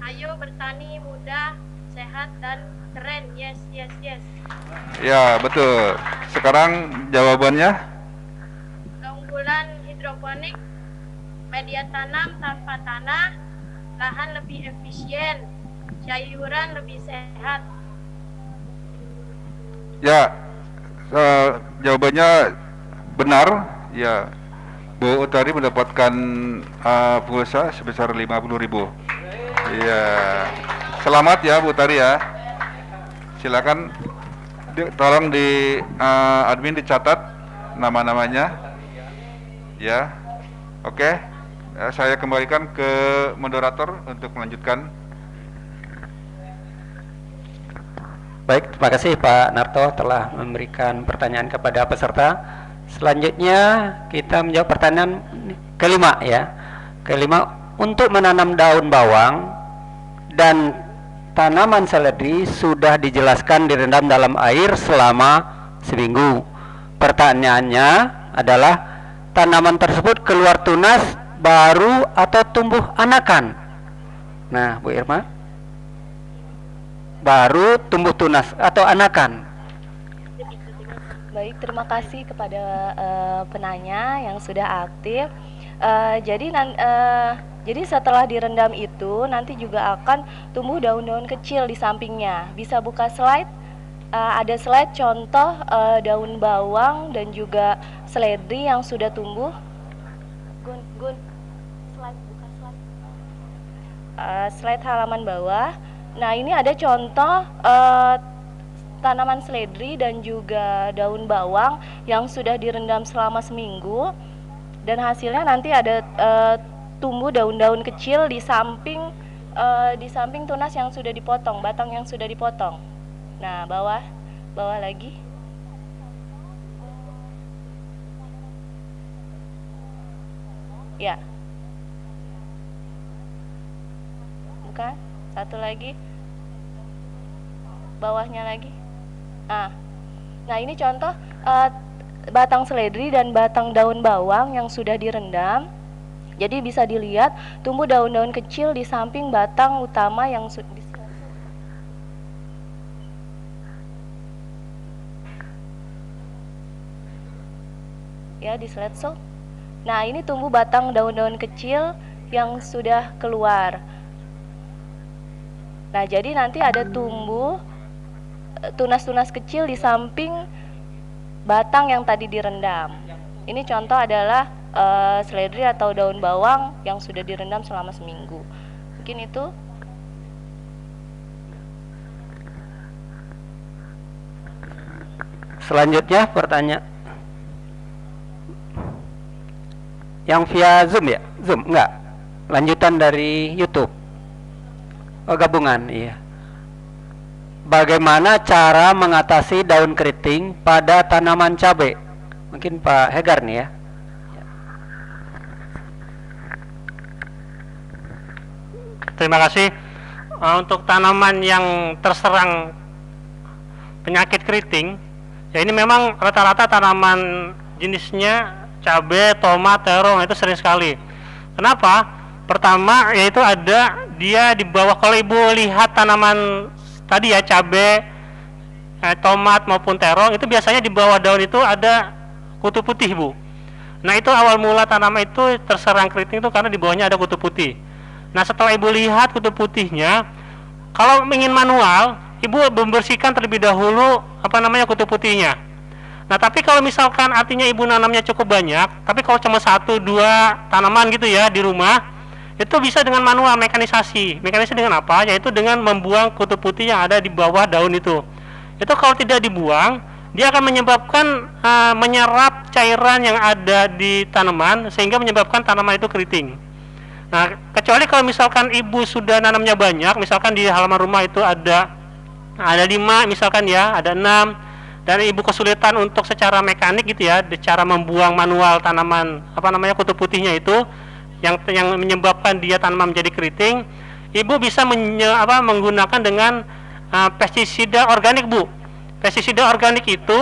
Ayo bertani mudah, sehat dan keren. Yes, yes, yes. Ya, betul. Sekarang jawabannya. Keunggulan hidroponik, media tanam tanpa tanah, lahan lebih efisien, sayuran lebih sehat. Ya, jawabannya benar. Ya, Bu Utari mendapatkan pulsa sebesar 50.000. Iya, selamat ya Bu Utari ya. Silakan, tolong di admin dicatat nama-namanya. Ya, oke. Saya kembalikan ke moderator untuk melanjutkan. Baik, terima kasih Pak Narto telah memberikan pertanyaan kepada peserta. Selanjutnya kita menjawab pertanyaan kelima ya. Kelima, untuk menanam daun bawang dan tanaman seledri sudah dijelaskan direndam dalam air selama seminggu. Pertanyaannya adalah, tanaman tersebut keluar tunas baru atau tumbuh anakan? Nah, Bu Irma, baru, tumbuh tunas atau anakan? Baik, terima kasih kepada penanya yang sudah aktif. Jadi setelah direndam itu nanti juga akan tumbuh daun-daun kecil di sampingnya. Bisa buka slide? ada slide contoh daun bawang dan juga seledri yang sudah tumbuh. Gun, slide, buka slide. Slide halaman bawah. Nah, ini ada contoh tanaman seledri dan juga daun bawang yang sudah direndam selama seminggu, dan hasilnya nanti ada tumbuh daun-daun kecil di samping tunas yang sudah dipotong, batang yang sudah dipotong. Nah, bawah lagi. Ya. Bukan? Satu lagi. Bawahnya lagi. Nah, ini contoh batang seledri dan batang daun bawang yang sudah direndam. Jadi bisa dilihat tumbuh daun-daun kecil di samping batang utama yang di slide show. Nah, ini tumbuh batang daun-daun kecil yang sudah keluar. Nah, jadi nanti ada tumbuh tunas-tunas kecil di samping batang yang tadi direndam. Ini contoh adalah seledri atau daun bawang yang sudah direndam selama seminggu. Mungkin itu. Selanjutnya pertanyaan yang via Zoom ya? Zoom enggak? Lanjutan dari YouTube. Oh, gabungan, iya. Bagaimana cara mengatasi daun keriting pada tanaman cabai? Mungkin Pak Hegar nih ya. Terima kasih. Untuk tanaman yang terserang penyakit keriting, ya ini memang rata-rata tanaman jenisnya cabai, tomat, terong itu sering sekali. Kenapa? Pertama yaitu ada dia di bawah, kalau ibu lihat tanaman tadi ya cabai, tomat maupun terong itu biasanya di bawah daun itu ada kutu putih, Bu. Nah, itu awal mula tanaman itu terserang keriting itu karena di bawahnya ada kutu putih. Nah, setelah ibu lihat kutu putihnya, kalau ingin manual, ibu membersihkan terlebih dahulu kutu putihnya. Nah, tapi kalau misalkan artinya ibu nanamnya cukup banyak, tapi kalau cuma 1-2 tanaman gitu ya di rumah, itu bisa dengan manual mekanisasi. Mekanisasi dengan apa? Yaitu dengan membuang kutu putih yang ada di bawah daun itu. Itu kalau tidak dibuang, dia akan menyebabkan menyerap cairan yang ada di tanaman sehingga menyebabkan tanaman itu keriting. Nah, kecuali kalau misalkan ibu sudah nanamnya banyak, misalkan di halaman rumah itu ada 5 misalkan ya, ada 6, dan ibu kesulitan untuk secara mekanik gitu ya, cara membuang manual tanaman kutu putihnya itu yang menyebabkan dia tanaman menjadi keriting, ibu bisa menggunakan dengan pestisida organik, Bu. Pestisida organik itu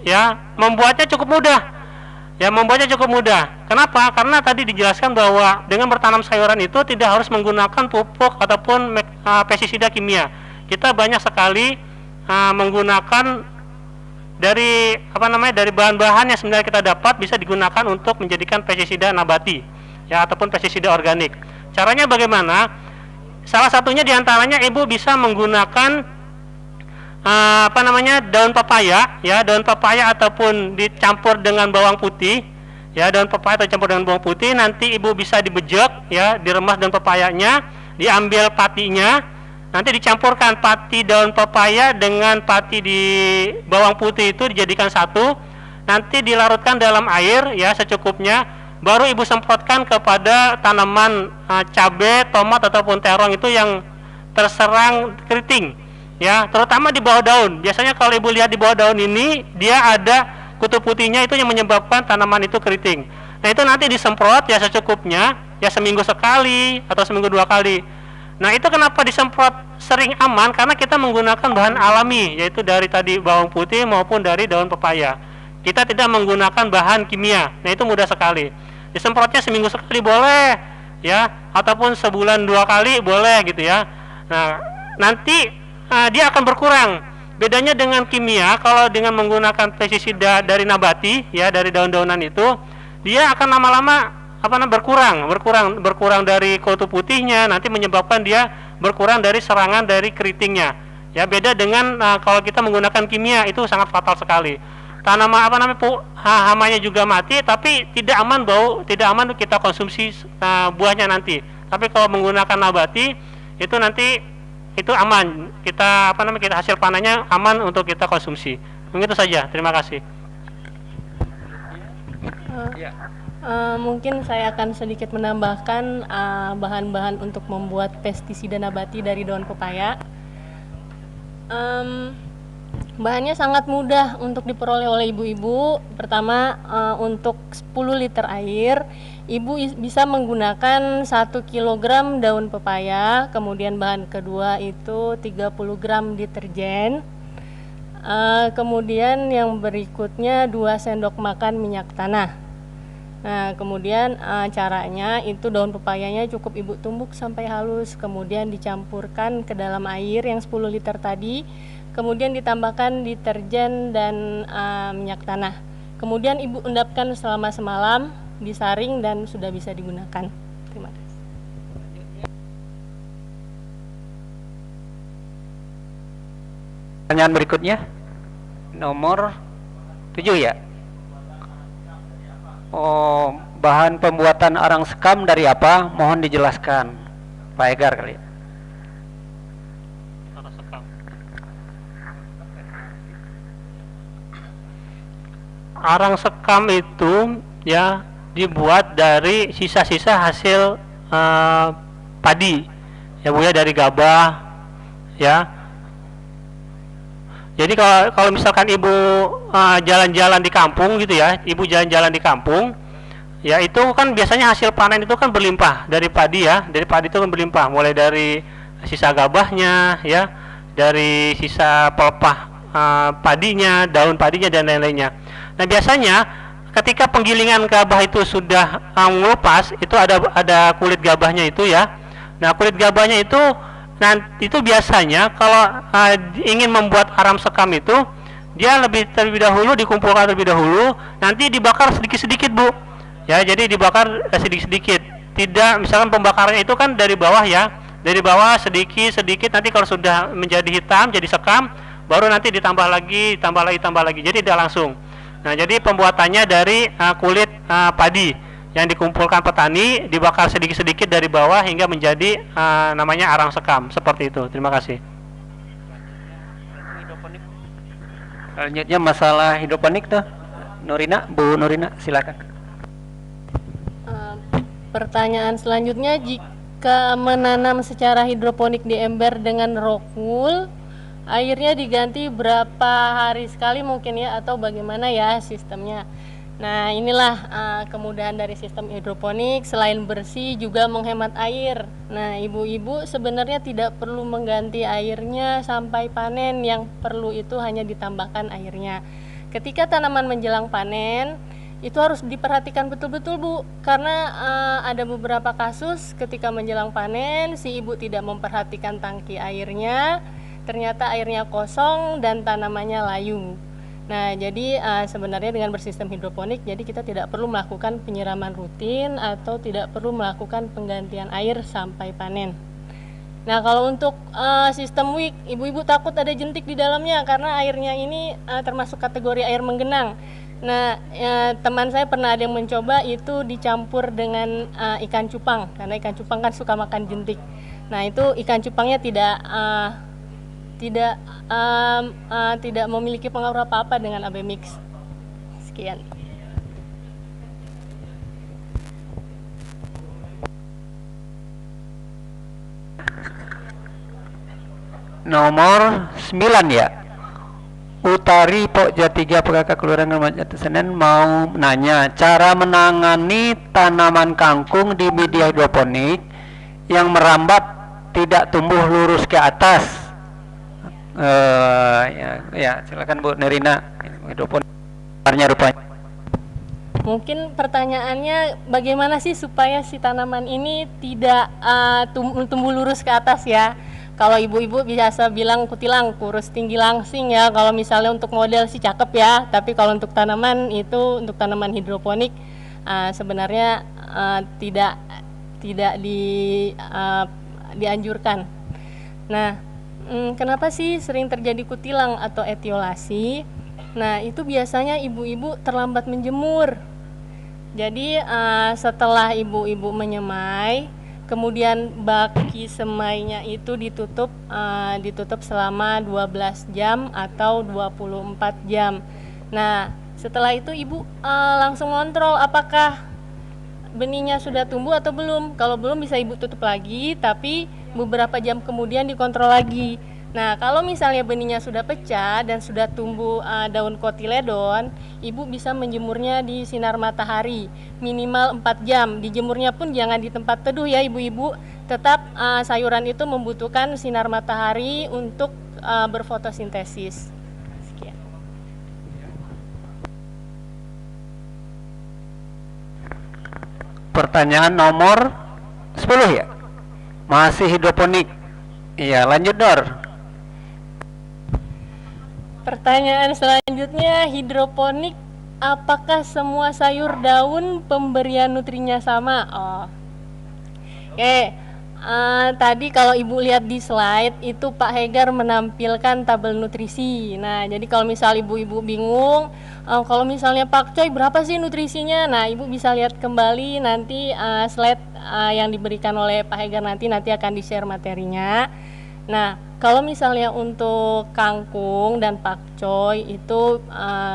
ya membuatnya cukup mudah. Kenapa? Karena tadi dijelaskan bahwa dengan bertanam sayuran itu tidak harus menggunakan pupuk ataupun pestisida kimia. Kita banyak sekali menggunakan dari bahan-bahan yang sebenarnya kita dapat bisa digunakan untuk menjadikan pestisida nabati ya ataupun pestisida organik. Caranya bagaimana? Salah satunya diantaranya ibu bisa menggunakan daun pepaya ya, daun pepaya ataupun dicampur dengan bawang putih ya, daun pepaya atau campur dengan bawang putih, nanti ibu bisa dibejek ya, diremas daun pepayanya, diambil patinya, nanti dicampurkan pati daun pepaya dengan pati di bawang putih itu dijadikan satu, nanti dilarutkan dalam air ya secukupnya, baru ibu semprotkan kepada tanaman cabai, tomat ataupun terong itu yang terserang keriting ya, terutama di bawah daun. Biasanya kalau ibu lihat di bawah daun ini dia ada kutu putihnya, itu yang menyebabkan tanaman itu keriting. Nah, itu nanti disemprot ya secukupnya ya, seminggu sekali atau seminggu 2 kali. Nah, itu kenapa disemprot sering aman? Karena kita menggunakan bahan alami, yaitu dari tadi bawang putih maupun dari daun pepaya. Kita tidak menggunakan bahan kimia. Nah, itu mudah sekali. Disemprotnya seminggu sekali boleh ya, ataupun sebulan 2 kali boleh gitu ya. Nah, nanti dia akan berkurang. Bedanya dengan kimia, kalau dengan menggunakan pestisida dari nabati ya, dari daun-daunan itu, dia akan lama-lama berkurang dari kutu putihnya, nanti menyebabkan dia berkurang dari serangan dari keritingnya. Ya, beda dengan kalau kita menggunakan kimia, itu sangat fatal sekali. Tanaman hamanya juga mati, tapi tidak aman tidak aman kita konsumsi buahnya nanti. Tapi kalau menggunakan nabati itu nanti itu aman. Kita kita hasil panennya aman untuk kita konsumsi. Begitu saja. Terima kasih. Mungkin saya akan sedikit menambahkan bahan-bahan untuk membuat pestisida nabati dari daun pepaya. Bahannya sangat mudah untuk diperoleh oleh ibu-ibu. Pertama, untuk 10 liter air, ibu bisa menggunakan 1 kg daun pepaya. Kemudian bahan kedua itu 30 gram deterjen. Kemudian yang berikutnya 2 sendok makan minyak tanah. Nah, kemudian caranya itu daun pepayanya cukup ibu tumbuk sampai halus, kemudian dicampurkan ke dalam air yang 10 liter tadi, kemudian ditambahkan deterjen dan minyak tanah. Kemudian ibu endapkan selama semalam, disaring dan sudah bisa digunakan. Terima kasih. Pertanyaan berikutnya, nomor 7 ya. Oh, bahan pembuatan arang sekam dari apa? Mohon dijelaskan, Pak Egar kali. Arang sekam itu ya dibuat dari sisa-sisa hasil padi, ya Bu ya, dari gabah, ya. Jadi kalau misalkan ibu jalan-jalan di kampung gitu ya, ibu jalan-jalan di kampung, ya itu kan biasanya hasil panen itu kan berlimpah dari padi ya, dari padi itu kan berlimpah, mulai dari sisa gabahnya, ya, dari sisa pelepah padinya, daun padinya dan lain-lainnya. Nah biasanya ketika penggilingan gabah itu sudah melupas, itu ada kulit gabahnya itu ya. Nah kulit gabahnya itu nanti itu biasanya kalau ingin membuat arang sekam itu dia terlebih dahulu dikumpulkan terlebih dahulu, nanti dibakar sedikit-sedikit Bu. Ya, jadi dibakar sedikit-sedikit. Tidak, misalkan pembakarannya itu kan dari bawah ya, dari bawah sedikit-sedikit, nanti kalau sudah menjadi hitam, jadi sekam, baru nanti ditambah lagi. Jadi tidak langsung. Nah, jadi pembuatannya dari kulit padi yang dikumpulkan petani, dibakar sedikit-sedikit dari bawah hingga menjadi namanya arang sekam, seperti itu. Terima kasih. Selanjutnya masalah hidroponik tuh, Nurina, Bu Nurina, silakan. Pertanyaan selanjutnya, jika menanam secara hidroponik di ember dengan rock wool, airnya diganti berapa hari sekali mungkin ya, atau bagaimana ya sistemnya? Nah, inilah kemudahan dari sistem hidroponik. Selain bersih juga menghemat air. Nah, ibu-ibu sebenarnya tidak perlu mengganti airnya sampai panen, yang perlu itu hanya ditambahkan airnya. Ketika tanaman menjelang panen, itu harus diperhatikan betul-betul Bu, karena ada beberapa kasus ketika menjelang panen si ibu tidak memperhatikan tangki airnya, ternyata airnya kosong dan tanamannya layu. Nah, jadi sebenarnya dengan bersistem hidroponik, jadi kita tidak perlu melakukan penyiraman rutin atau tidak perlu melakukan penggantian air sampai panen. Nah, kalau untuk sistem WIC, ibu-ibu takut ada jentik di dalamnya karena airnya ini termasuk kategori air menggenang. Nah, teman saya pernah ada yang mencoba itu dicampur dengan ikan cupang, karena ikan cupang kan suka makan jentik. Nah, itu ikan cupangnya tidak memiliki pengaruh apa-apa dengan AB mix. Sekian. Nomor 9 ya. Utari Pokja 3 PKK Kelurahan Jati Senen mau nanya cara menangani tanaman kangkung di media hidroponik yang merambat tidak tumbuh lurus ke atas. Ya, silakan Bu Nerina. Hidroponik rupanya. Mungkin pertanyaannya bagaimana sih supaya si tanaman ini tidak tumbuh lurus ke atas ya. Kalau ibu-ibu biasa bilang kutilang, kurus tinggi langsing ya. Kalau misalnya untuk model sih cakep ya. Tapi kalau untuk tanaman itu, untuk tanaman hidroponik sebenarnya tidak dianjurkan. Nah, kenapa sih sering terjadi kutilang atau etiolasi? Nah, itu biasanya ibu-ibu terlambat menjemur. Jadi setelah ibu-ibu menyemai, kemudian baki semainya itu ditutup selama 12 jam atau 24 jam. Nah, setelah itu ibu langsung kontrol apakah benihnya sudah tumbuh atau belum. Kalau belum bisa ibu tutup lagi, tapi beberapa jam kemudian dikontrol lagi. Nah, kalau misalnya benihnya sudah pecah dan sudah tumbuh daun kotiledon, ibu bisa menjemurnya di sinar matahari minimal 4 jam. Dijemurnya pun jangan di tempat teduh ya ibu-ibu. Tetap sayuran itu membutuhkan sinar matahari untuk berfotosintesis. Sekian. Pertanyaan nomor 10 ya? Masih hidroponik. Iya, lanjut Dor. Pertanyaan selanjutnya, hidroponik, apakah semua sayur daun pemberian nutrinya sama? Oke, tadi kalau ibu lihat di slide itu Pak Hegar menampilkan tabel nutrisi. Nah, jadi kalau misal ibu-ibu bingung, kalau misalnya pakcoy berapa sih nutrisinya? Nah, ibu bisa lihat kembali nanti slide yang diberikan oleh Pak Hegar nanti akan di-share materinya. Nah, kalau misalnya untuk kangkung dan pakcoy itu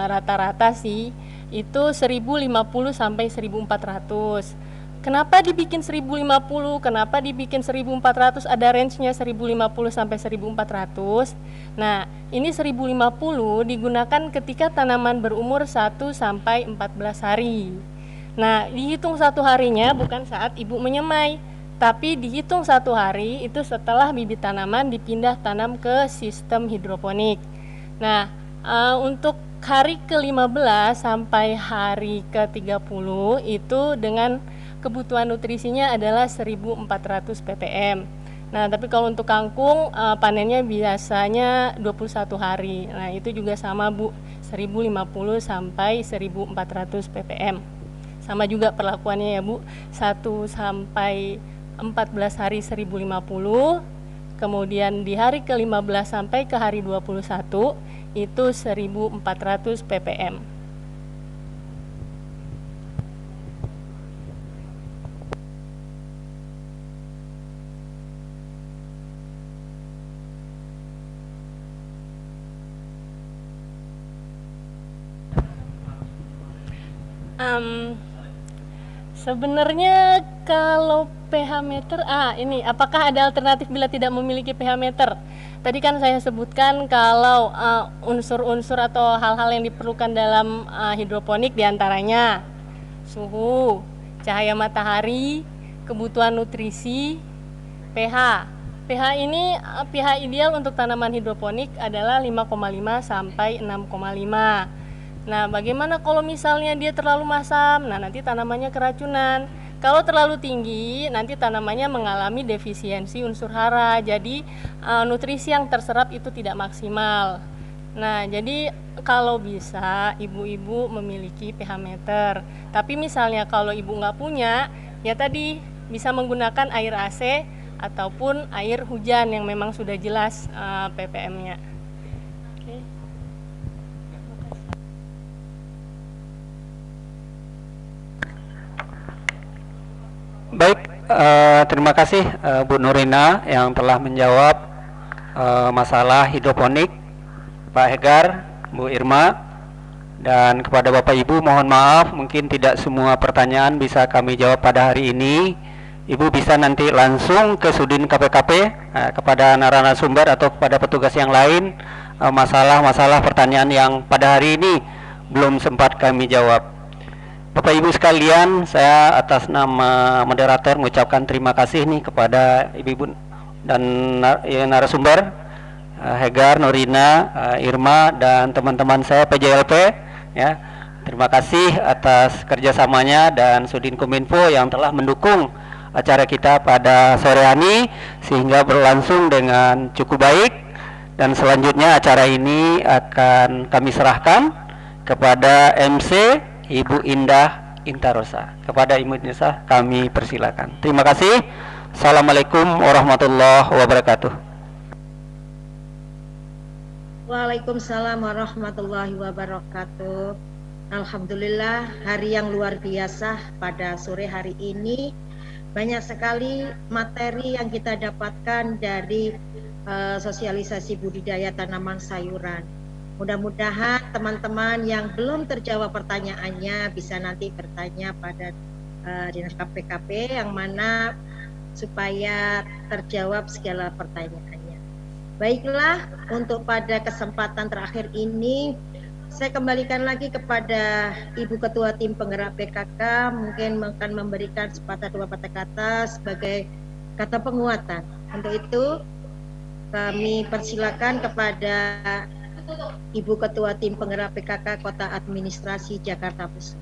rata-rata sih itu 1050 sampai 1400. Kenapa dibikin 1050? Kenapa dibikin 1400? Ada range-nya 1050 sampai 1400. Nah, ini 1050 digunakan ketika tanaman berumur 1 sampai 14 hari. Nah, dihitung 1 harinya bukan saat ibu menyemai, tapi dihitung 1 hari itu setelah bibit tanaman dipindah tanam ke sistem hidroponik. Nah, untuk hari ke-15 sampai hari ke-30 itu dengan kebutuhan nutrisinya adalah 1400 ppm. Nah, tapi kalau untuk kangkung panennya biasanya 21 hari. Nah, itu juga sama Bu, 1050 sampai 1400 ppm. Sama juga perlakuannya ya Bu, 1 sampai 14 hari 1050, kemudian di hari ke-15 sampai ke hari 21 itu 1400 ppm. Sebenarnya kalau pH meter, ini apakah ada alternatif bila tidak memiliki pH meter? Tadi kan saya sebutkan kalau unsur-unsur atau hal-hal yang diperlukan dalam hidroponik diantaranya suhu, cahaya matahari, kebutuhan nutrisi, pH. pH ini pH ideal untuk tanaman hidroponik adalah 5,5 sampai 6,5. Nah, bagaimana kalau misalnya dia terlalu masam? Nah, nanti tanamannya keracunan. Kalau terlalu tinggi, nanti tanamannya mengalami defisiensi unsur hara. Jadi, nutrisi yang terserap itu tidak maksimal. Nah, jadi kalau bisa ibu-ibu memiliki pH meter. Tapi misalnya kalau ibu nggak punya, ya tadi bisa menggunakan air AC ataupun air hujan yang memang sudah jelas ppm-nya. Baik, terima kasih Bu Nurina yang telah menjawab masalah hidroponik, Pak Hegar, Bu Irma, dan kepada Bapak Ibu mohon maaf mungkin tidak semua pertanyaan bisa kami jawab pada hari ini. Ibu bisa nanti langsung ke Sudin KPKP kepada narasumber atau kepada petugas yang lain masalah-masalah pertanyaan yang pada hari ini belum sempat kami jawab. Bapak Ibu sekalian, saya atas nama moderator mengucapkan terima kasih nih kepada Ibu dan narasumber Hegar, Nurina, Irma dan teman-teman saya PJLP ya. Terima kasih atas kerjasamanya dan Sudin Kominfo yang telah mendukung acara kita pada sore ini sehingga berlangsung dengan cukup baik, dan selanjutnya acara ini akan kami serahkan kepada MC Ibu Indah Intarosa. Kepada Ibu Indah kami persilakan. Terima kasih. Assalamualaikum warahmatullahi wabarakatuh. Waalaikumsalam warahmatullahi wabarakatuh. Alhamdulillah, hari yang luar biasa pada sore hari ini. Banyak sekali materi yang kita dapatkan dari sosialisasi budidaya tanaman sayuran. Mudah-mudahan teman-teman yang belum terjawab pertanyaannya bisa nanti bertanya pada Dinas KPKP yang mana supaya terjawab segala pertanyaannya. Baiklah, untuk pada kesempatan terakhir ini saya kembalikan lagi kepada Ibu Ketua Tim Penggerak PKK, mungkin akan memberikan sepatah dua patah kata sebagai kata penguatan. Untuk itu kami persilakan kepada Ibu Ketua Tim Penggerak PKK Kota Administrasi Jakarta Pusat.